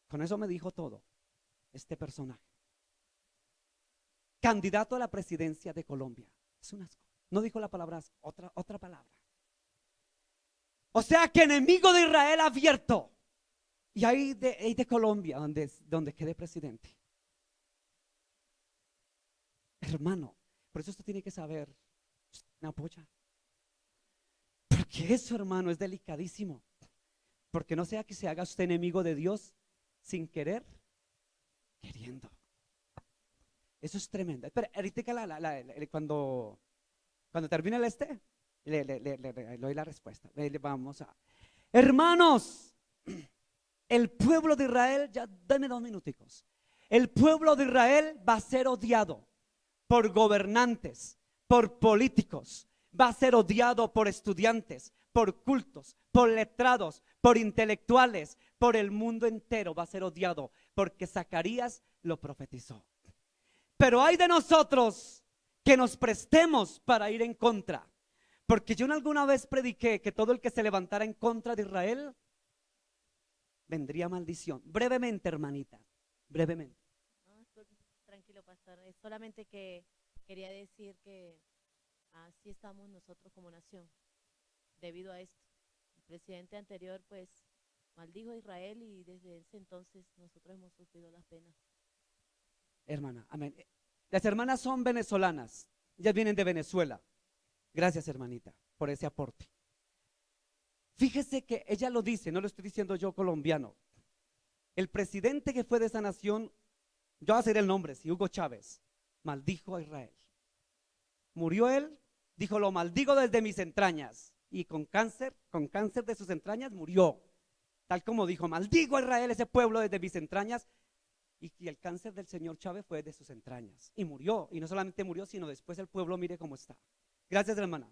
Con eso me dijo todo este personaje. Candidato a la presidencia de Colombia. Es un asco. No dijo la palabra asco, otra palabra. O sea que enemigo de Israel abierto. Y ahí de Colombia, donde quede presidente. Hermano, por eso usted tiene que saber, usted me apoya. Porque eso, hermano, es delicadísimo. Porque no sea que se haga usted enemigo de Dios sin querer, queriendo. Eso es tremendo. Espera, ahorita cuando termine le doy la respuesta. Vamos a. Hermanos, el pueblo de Israel, ya dame 2 minuticos. El pueblo de Israel va a ser odiado por gobernantes, por políticos, va a ser odiado por estudiantes, por cultos, por letrados, por intelectuales, por el mundo entero va a ser odiado, porque Zacarías lo profetizó. Pero hay de nosotros que nos prestemos para ir en contra, porque yo alguna vez prediqué que todo el que se levantara en contra de Israel vendría maldición. Brevemente, hermanita, brevemente. No, estoy tranquilo, pastor. Es solamente que quería decir que así estamos nosotros como nación, debido a esto. El presidente anterior, pues, maldijo a Israel y desde ese entonces nosotros hemos sufrido las penas. Hermana, amén. Las hermanas son venezolanas, ellas vienen de Venezuela. Gracias, hermanita, por ese aporte. Fíjese que ella lo dice, no lo estoy diciendo yo, colombiano. El presidente que fue de esa nación, yo voy a hacer el nombre, sí, Hugo Chávez, maldijo a Israel. Murió él, dijo, lo maldigo desde mis entrañas. Y con cáncer de sus entrañas murió. Tal como dijo, maldigo a Israel, ese pueblo, desde mis entrañas. Y el cáncer del señor Chávez fue de sus entrañas. Y murió. Y no solamente murió, sino después el pueblo, mire cómo está. Gracias, hermana.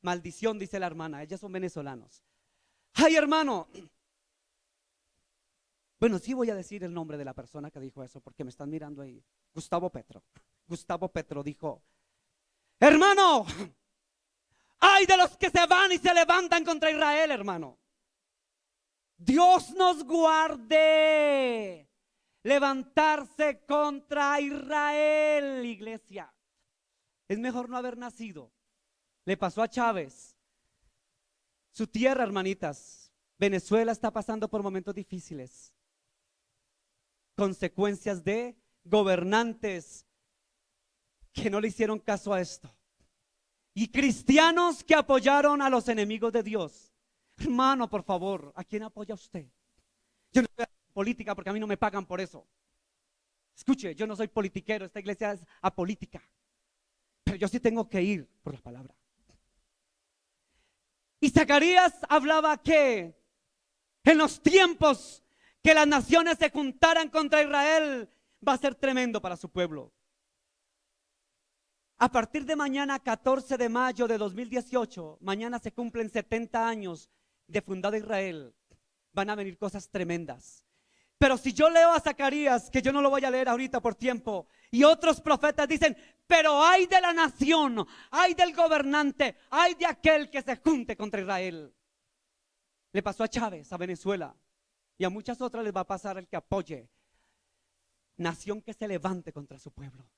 Maldición, dice la hermana, ellas son venezolanos. Ay, hermano. Bueno, sí voy a decir el nombre de la persona que dijo eso, porque me están mirando ahí. Gustavo Petro. Gustavo Petro dijo, hermano, ay de los que se van y se levantan contra Israel, hermano. Dios nos guarde levantarse contra Israel, iglesia. Es mejor no haber nacido. Le pasó a Chávez. Su tierra, hermanitas, Venezuela está pasando por momentos difíciles. Consecuencias de gobernantes que no le hicieron caso a esto. Y cristianos que apoyaron a los enemigos de Dios. Hermano, por favor, ¿a quién apoya usted? Yo no estoy en política porque a mí no me pagan por eso. Escuche, yo no soy politiquero, esta iglesia es apolítica. Pero yo sí tengo que ir por la palabra. Y Zacarías hablaba que en los tiempos que las naciones se juntaran contra Israel va a ser tremendo para su pueblo. A partir de mañana, 14 de mayo de 2018, mañana se cumplen 70 años de fundada Israel. Van a venir cosas tremendas. Pero si yo leo a Zacarías, que yo no lo voy a leer ahorita por tiempo, y otros profetas dicen, pero hay de la nación, hay del gobernante, hay de aquel que se junte contra Israel. Le pasó a Chávez, a Venezuela, y a muchas otras les va a pasar el que apoye. Nación que se levante contra su pueblo.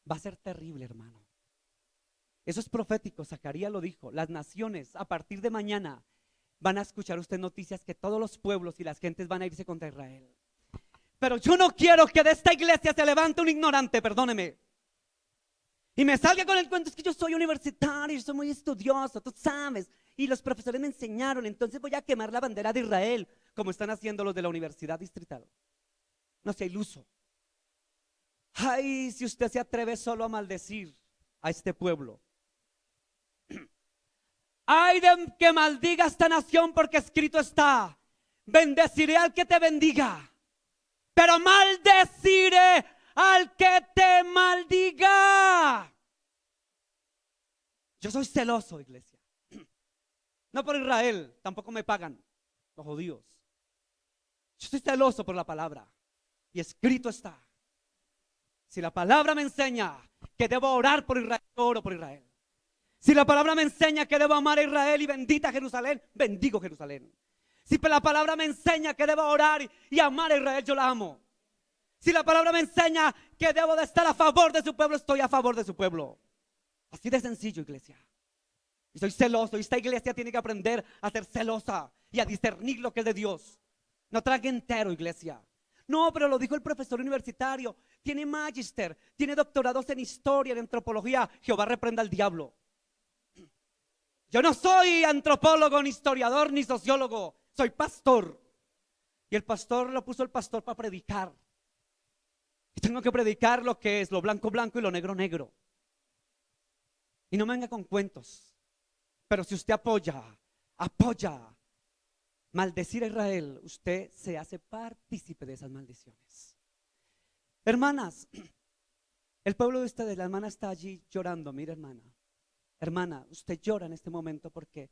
Va a ser terrible, hermano. Eso es profético, Zacarías lo dijo. Las naciones a partir de mañana van a escuchar usted noticias que todos los pueblos y las gentes van a irse contra Israel. Pero yo no quiero que de esta iglesia se levante un ignorante, perdóneme. Y me salga con el cuento, es que yo soy universitario, yo soy muy estudioso, tú sabes. Y los profesores me enseñaron, entonces voy a quemar la bandera de Israel, como están haciendo los de la Universidad Distrital. No sea iluso. Ay, si usted se atreve solo a maldecir a este pueblo. Ay de que maldiga esta nación, porque escrito está: bendeciré al que te bendiga, pero maldeciré al que te maldiga. Yo soy celoso, iglesia. No por Israel, tampoco me pagan los judíos. Yo soy celoso por la palabra. Y escrito está: si la palabra me enseña que debo orar por Israel, yo oro por Israel. Si la palabra me enseña que debo amar a Israel y bendita Jerusalén, bendigo Jerusalén. Si la palabra me enseña que debo orar y amar a Israel, yo la amo. Si la palabra me enseña que debo de estar a favor de su pueblo, estoy a favor de su pueblo. Así de sencillo, iglesia. Y soy celoso, y esta iglesia tiene que aprender a ser celosa y a discernir lo que es de Dios. No trague entero, iglesia. No, pero lo dijo el profesor universitario, tiene magíster, tiene doctorados en historia, en antropología. Jehová reprenda al diablo. Yo no soy antropólogo, ni historiador, ni sociólogo, soy pastor. Y el pastor lo puso el pastor para predicar. Y tengo que predicar lo que es lo blanco, blanco y lo negro, negro. Y no me venga con cuentos. Pero si usted apoya maldecir a Israel, usted se hace partícipe de esas maldiciones. Hermanas, el pueblo de ustedes, la hermana está allí llorando. Mira, hermana, usted llora en este momento porque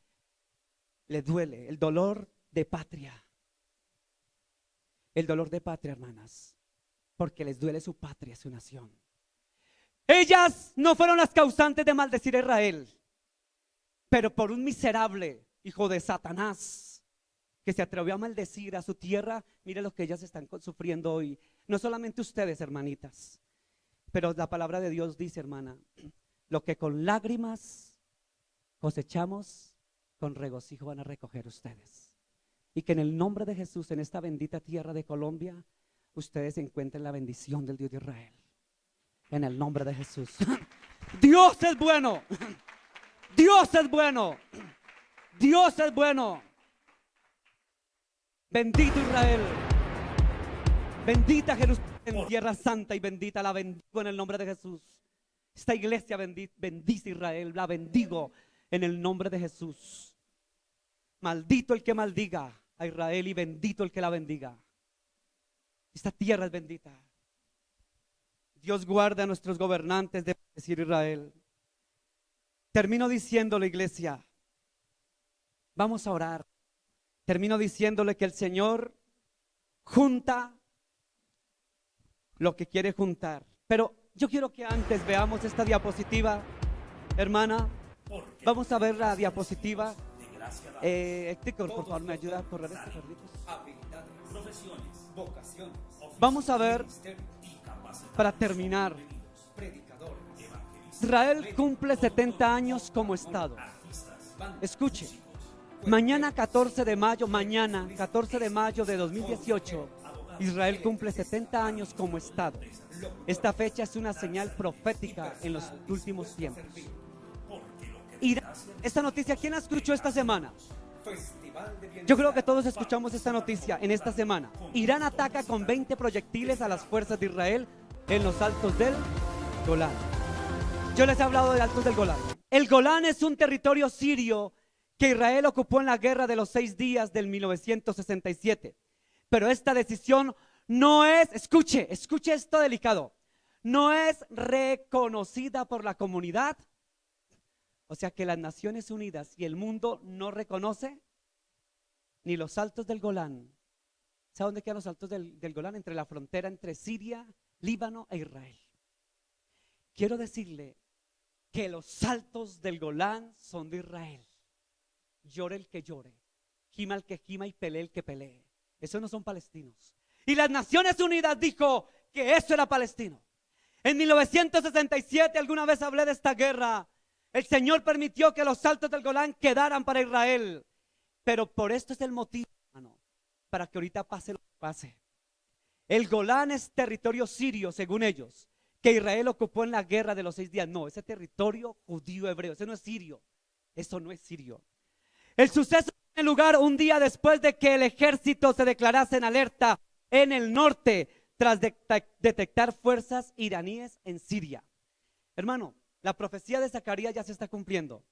le duele el dolor de patria. El dolor de patria, hermanas, porque les duele su patria, su nación. Ellas no fueron las causantes de maldecir a Israel, pero por un miserable hijo de Satanás que se atrevió a maldecir a su tierra, mire lo que ellas están sufriendo hoy. No solamente ustedes, hermanitas, pero la palabra de Dios dice, hermana, lo que con lágrimas cosechamos, con regocijo van a recoger ustedes. Y que en el nombre de Jesús, en esta bendita tierra de Colombia, ustedes encuentren la bendición del Dios de Israel. En el nombre de Jesús. Dios es bueno. Dios es bueno. Dios es bueno. Bendito Israel. Bendita Jerusalén, tierra santa, y bendita, la bendigo en el nombre de Jesús. Esta iglesia bendice Israel, la bendigo en el nombre de Jesús. Maldito el que maldiga a Israel y bendito el que la bendiga. Esta tierra es bendita. Dios guarda a nuestros gobernantes de bendecir Israel. Termino diciéndole, iglesia, vamos a orar. Termino diciéndole que el Señor junta lo que quiere juntar. Pero yo quiero que antes veamos esta diapositiva, hermana. Vamos a ver la diapositiva. Héctor, por favor, me ayuda a correr estos perritos. Vamos a ver, para terminar, Israel cumple 70 años como Estado. Escuche, mañana 14 de mayo de 2018, Israel cumple 70 años como Estado. Esta fecha es una señal profética en los últimos tiempos. Y esta noticia, ¿quién la escuchó esta semana? Yo creo que todos escuchamos esta noticia en esta semana. Irán ataca con 20 proyectiles a las fuerzas de Israel en los altos del Golán. Yo les he hablado de altos del Golán. El Golán es un territorio sirio que Israel ocupó en la guerra de los 6 días del 1967. Pero esta decisión no es, escuche esto delicado, no es reconocida por la comunidad. O sea que las Naciones Unidas y el mundo no reconoce ni los altos del Golán. ¿Sabe dónde quedan los altos del Golán? Entre la frontera entre Siria, Líbano e Israel. Quiero decirle que los altos del Golán son de Israel. Llore el que llore, gima el que gima y pelee el que pelee. Esos no son palestinos. Y las Naciones Unidas dijo que eso era palestino. En 1967, alguna vez hablé de esta guerra. El Señor permitió que los altos del Golán quedaran para Israel. Pero por esto es el motivo, hermano, para que ahorita pase lo que pase. El Golán es territorio sirio, según ellos, que Israel ocupó en la guerra de los 6 días. No, ese territorio judío hebreo, ese no es sirio. Eso no es sirio. El suceso tiene lugar un día después de que el ejército se declarase en alerta en el norte tras detectar fuerzas iraníes en Siria. Hermano, la profecía de Zacarías ya se está cumpliendo.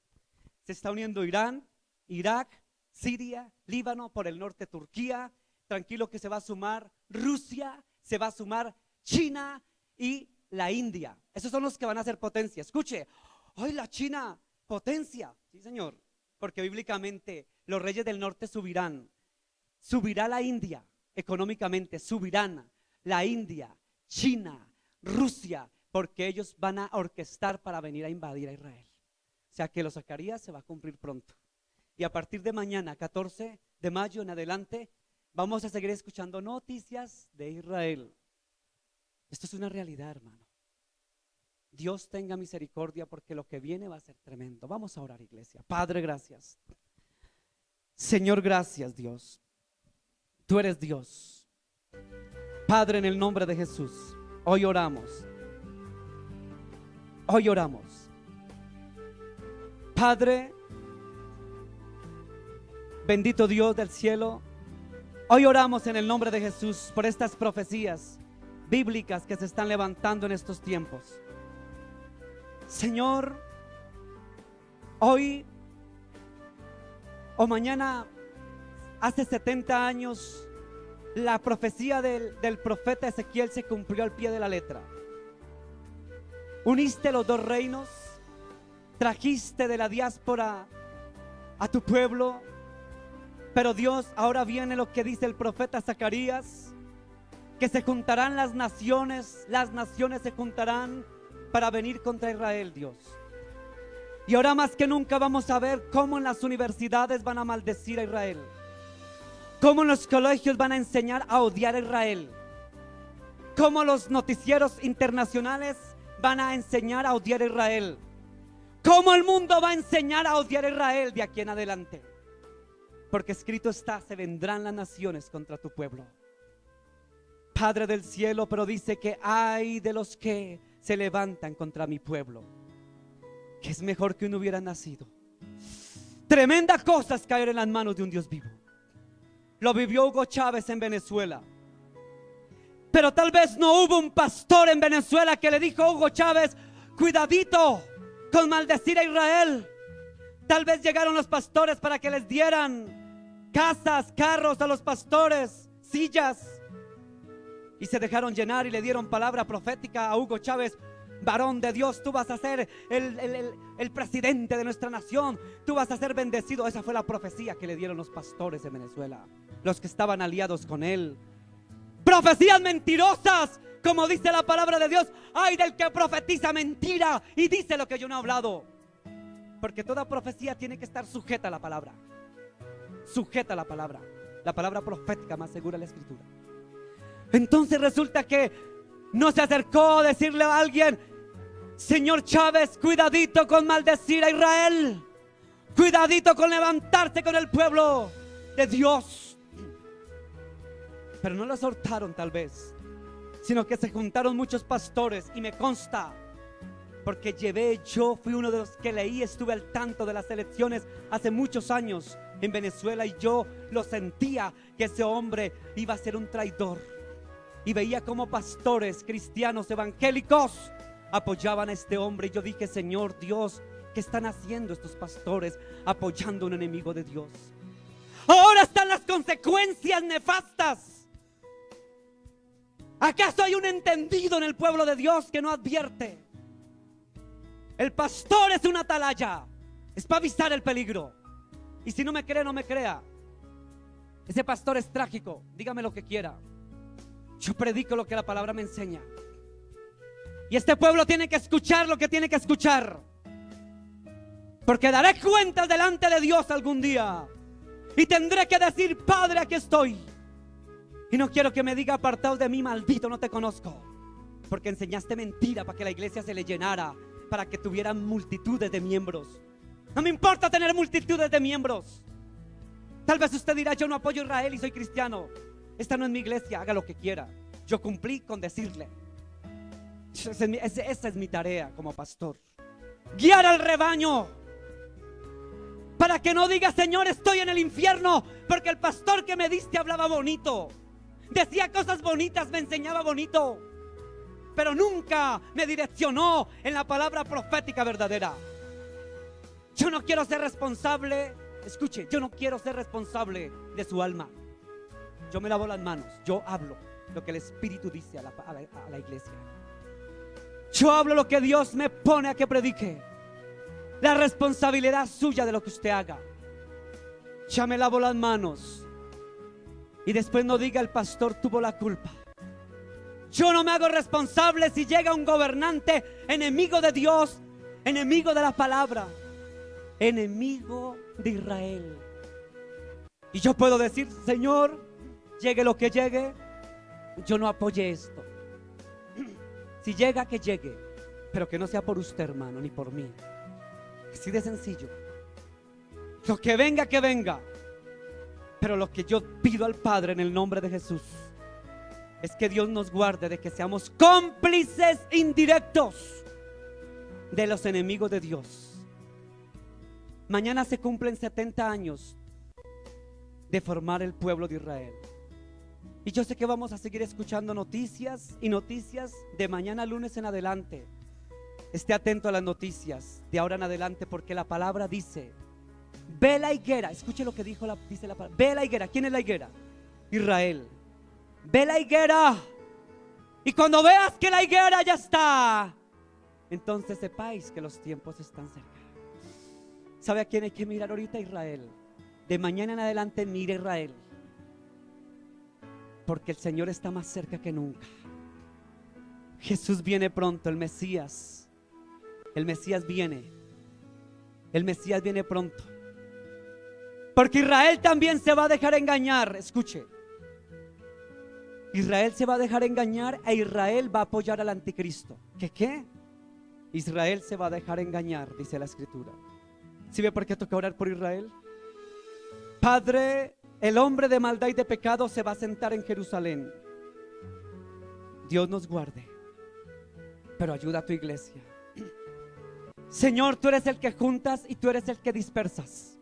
Se está uniendo Irán, Irak, Siria, Líbano, por el norte Turquía. Tranquilo que se va a sumar Rusia, se va a sumar China y la India. Esos son los que van a ser potencia. Escuche, hoy la China, potencia. Sí, señor, porque bíblicamente los reyes del norte subirán. Subirá la India económicamente, subirán la India, China, Rusia, porque ellos van a orquestar para venir a invadir a Israel. O sea que los Zacarías se va a cumplir pronto. Y a partir de mañana, 14 de mayo en adelante, vamos a seguir escuchando noticias de Israel. Esto es una realidad, hermano. Dios tenga misericordia porque lo que viene va a ser tremendo. Vamos a orar, iglesia. Padre, gracias. Señor, gracias, Dios. Tú eres Dios. Padre, en el nombre de Jesús, hoy oramos. Hoy oramos. Padre, bendito Dios del cielo, hoy oramos en el nombre de Jesús por estas profecías bíblicas que se están levantando en estos tiempos. Señor, hoy o mañana, hace 70 años, la profecía del profeta Ezequiel se cumplió al pie de la letra. Uniste los dos reinos, trajiste de la diáspora a tu pueblo, pero Dios, ahora viene lo que dice el profeta Zacarías, que se juntarán las naciones se juntarán para venir contra Israel, Dios. Y ahora más que nunca vamos a ver cómo en las universidades van a maldecir a Israel, cómo en los colegios van a enseñar a odiar a Israel, cómo los noticieros internacionales van a enseñar a odiar a Israel, cómo el mundo va a enseñar a odiar a Israel de aquí en adelante. Porque escrito está, se vendrán las naciones contra tu pueblo. Padre del cielo, pero dice que hay de los que se levantan contra mi pueblo, que es mejor que uno hubiera nacido. Tremenda cosa es caer en las manos de un Dios vivo. Lo vivió Hugo Chávez en Venezuela. Pero tal vez no hubo un pastor en Venezuela que le dijo a Hugo Chávez: cuidadito con maldecir a Israel. Tal vez llegaron los pastores para que les dieran casas, carros a los pastores, sillas, y se dejaron llenar y le dieron palabra profética a Hugo Chávez: varón de Dios, tú vas a ser el presidente de nuestra nación, tú vas a ser bendecido. Esa fue la profecía que le dieron los pastores de Venezuela, los que estaban aliados con él. Profecías mentirosas, como dice la palabra de Dios. Ay del que profetiza mentira y dice lo que yo no he hablado. Porque toda profecía tiene que estar sujeta a la palabra. Sujeta a la palabra profética más segura de la escritura. Entonces resulta que no se acercó a decirle a alguien: señor Chávez, cuidadito con maldecir a Israel, cuidadito con levantarse con el pueblo de Dios. Pero no lo exhortaron tal vez, sino que se juntaron muchos pastores, y me consta, porque yo fui uno de los que leí, estuve al tanto de las elecciones hace muchos años en Venezuela, y yo lo sentía que ese hombre iba a ser un traidor. Y veía como pastores cristianos evangélicos apoyaban a este hombre, y yo dije: Señor Dios, ¿qué están haciendo estos pastores apoyando a un enemigo de Dios? Ahora están las consecuencias nefastas. ¿Acaso hay un entendido en el pueblo de Dios que no advierte? El pastor es una atalaya, es para avisar el peligro. Y si no me cree, no me crea. Ese pastor es trágico, dígame lo que quiera. Yo predico lo que la palabra me enseña. Y este pueblo tiene que escuchar lo que tiene que escuchar, porque daré cuentas delante de Dios algún día, y tendré que decir: Padre, aquí estoy. Y no quiero que me diga: apartaos de mí, maldito, no te conozco, porque enseñaste mentira para que la iglesia se le llenara, para que tuvieran multitudes de miembros. No me importa tener multitudes de miembros. Tal vez usted dirá: yo no apoyo a Israel y soy cristiano. Esta no es mi iglesia, haga lo que quiera. Yo cumplí con decirle. Esa es mi tarea como pastor. Guiar al rebaño. Para que no diga, Señor, estoy en el infierno, porque el pastor que me diste hablaba bonito, decía cosas bonitas, me enseñaba bonito, pero nunca me direccionó en la palabra profética verdadera. Yo no quiero ser responsable, escuche, yo no quiero ser responsable de su alma. Yo me lavo las manos, yo hablo lo que el Espíritu dice a la iglesia. Yo hablo lo que Dios me pone a que predique. La responsabilidad suya de lo que usted haga. Ya me lavo las manos. Y después no diga, el pastor tuvo la culpa. Yo no me hago responsable si llega un gobernante enemigo de Dios, enemigo de la palabra, enemigo de Israel. Y yo puedo decir, Señor, llegue lo que llegue, yo no apoye esto. Si llega, que llegue, pero que no sea por usted, hermano, ni por mí. Así de sencillo. Lo que venga, que venga. Pero lo que yo pido al Padre en el nombre de Jesús es que Dios nos guarde de que seamos cómplices indirectos de los enemigos de Dios. Mañana se cumplen 70 años de formar el pueblo de Israel. Y yo sé que vamos a seguir escuchando noticias y noticias de mañana lunes en adelante. Esté atento a las noticias de ahora en adelante, porque la palabra dice, ve la higuera. Escuche lo que dice la palabra. Ve la higuera. ¿Quién es la higuera? Israel. Ve la higuera. Y cuando veas que la higuera ya está, entonces sepáis que los tiempos están cerca. ¿Sabe a quién hay que mirar ahorita? Israel. De mañana en adelante mire Israel, porque el Señor está más cerca que nunca. Jesús viene pronto, el Mesías. El Mesías viene. El Mesías viene pronto. Porque Israel también se va a dejar engañar. Escuche. Israel se va a dejar engañar e Israel va a apoyar al anticristo. ¿Qué? Israel se va a dejar engañar, dice la Escritura. ¿Sí ve por qué toca orar por Israel? Padre, el hombre de maldad y de pecado se va a sentar en Jerusalén. Dios nos guarde, pero ayuda a tu iglesia. Señor, tú eres el que juntas y tú eres el que dispersas.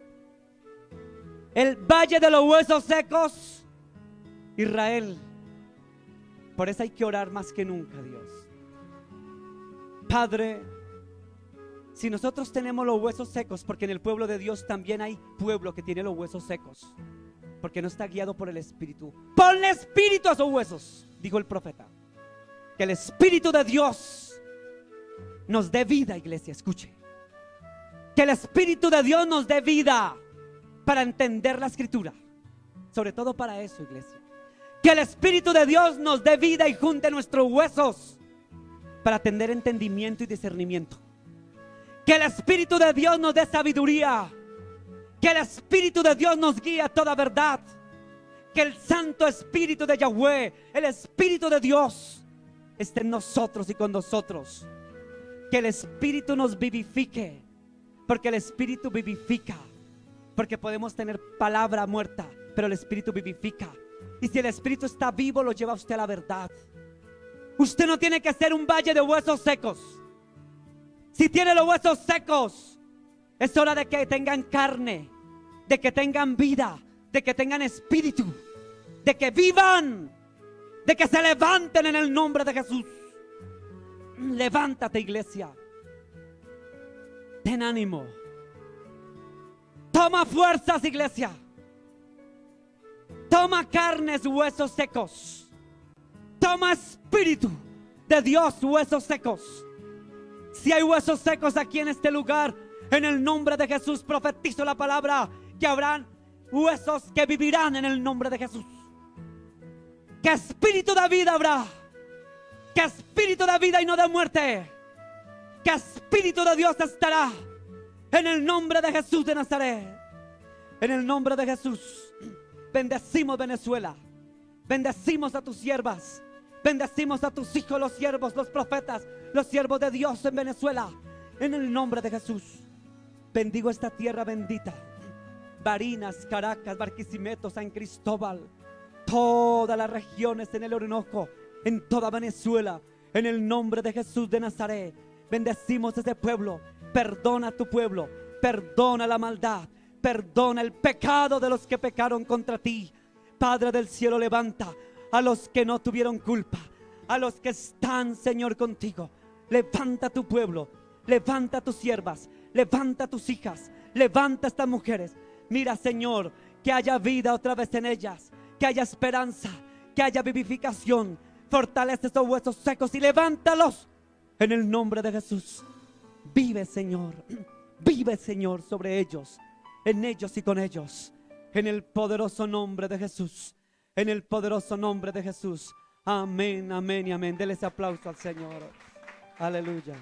El valle de los huesos secos, Israel. Por eso hay que orar más que nunca, Dios. Padre, si nosotros tenemos los huesos secos, porque en el pueblo de Dios también hay pueblo que tiene los huesos secos, porque no está guiado por el Espíritu. Ponle espíritu a esos huesos, dijo el profeta. Que el Espíritu de Dios nos dé vida, iglesia, escuche. Que el Espíritu de Dios nos dé vida para entender la Escritura. Sobre todo para eso, iglesia. Que el Espíritu de Dios nos dé vida y junte nuestros huesos para tener entendimiento y discernimiento. Que el Espíritu de Dios nos dé sabiduría. Que el Espíritu de Dios nos guíe a toda verdad. Que el Santo Espíritu de Yahweh, el Espíritu de Dios, esté en nosotros y con nosotros. Que el Espíritu nos vivifique, porque el Espíritu vivifica. Porque podemos tener palabra muerta, pero el Espíritu vivifica. Y si el Espíritu está vivo, lo lleva a usted a la verdad. Usted no tiene que ser un valle de huesos secos. Si tiene los huesos secos, es hora de que tengan carne, de que tengan vida, de que tengan espíritu, de que vivan, de que se levanten en el nombre de Jesús. Levántate, iglesia. Ten ánimo. Toma fuerzas, iglesia. Toma carnes, huesos secos. Toma espíritu de Dios, huesos secos. Si hay huesos secos aquí en este lugar, en el nombre de Jesús profetizo la palabra que habrán huesos que vivirán en el nombre de Jesús. Que espíritu de vida habrá. Que espíritu de vida y no de muerte. Que espíritu de Dios estará en el nombre de Jesús de Nazaret. En el nombre de Jesús bendecimos Venezuela. Bendecimos a tus siervas. Bendecimos a tus hijos, los siervos, los profetas, los siervos de Dios en Venezuela. En el nombre de Jesús bendigo esta tierra bendita. Barinas, Caracas, Barquisimeto, San Cristóbal, todas las regiones en el Orinoco, en toda Venezuela, En el nombre de Jesús de Nazaret, bendecimos ese pueblo. Perdona a tu pueblo, perdona la maldad, perdona el pecado de los que pecaron contra ti. Padre del cielo, levanta a los que no tuvieron culpa, a los que están, Señor, contigo. Levanta a tu pueblo, levanta a tus siervas, levanta a tus hijas, levanta a estas mujeres. Mira, Señor, que haya vida otra vez en ellas, que haya esperanza, que haya vivificación. Fortalece esos huesos secos y levántalos en el nombre de Jesús. Vive, Señor, vive, Señor, sobre ellos, en ellos y con ellos, en el poderoso nombre de Jesús, en el poderoso nombre de Jesús. Amén, amén y amén. Dele ese aplauso al Señor. Aleluya.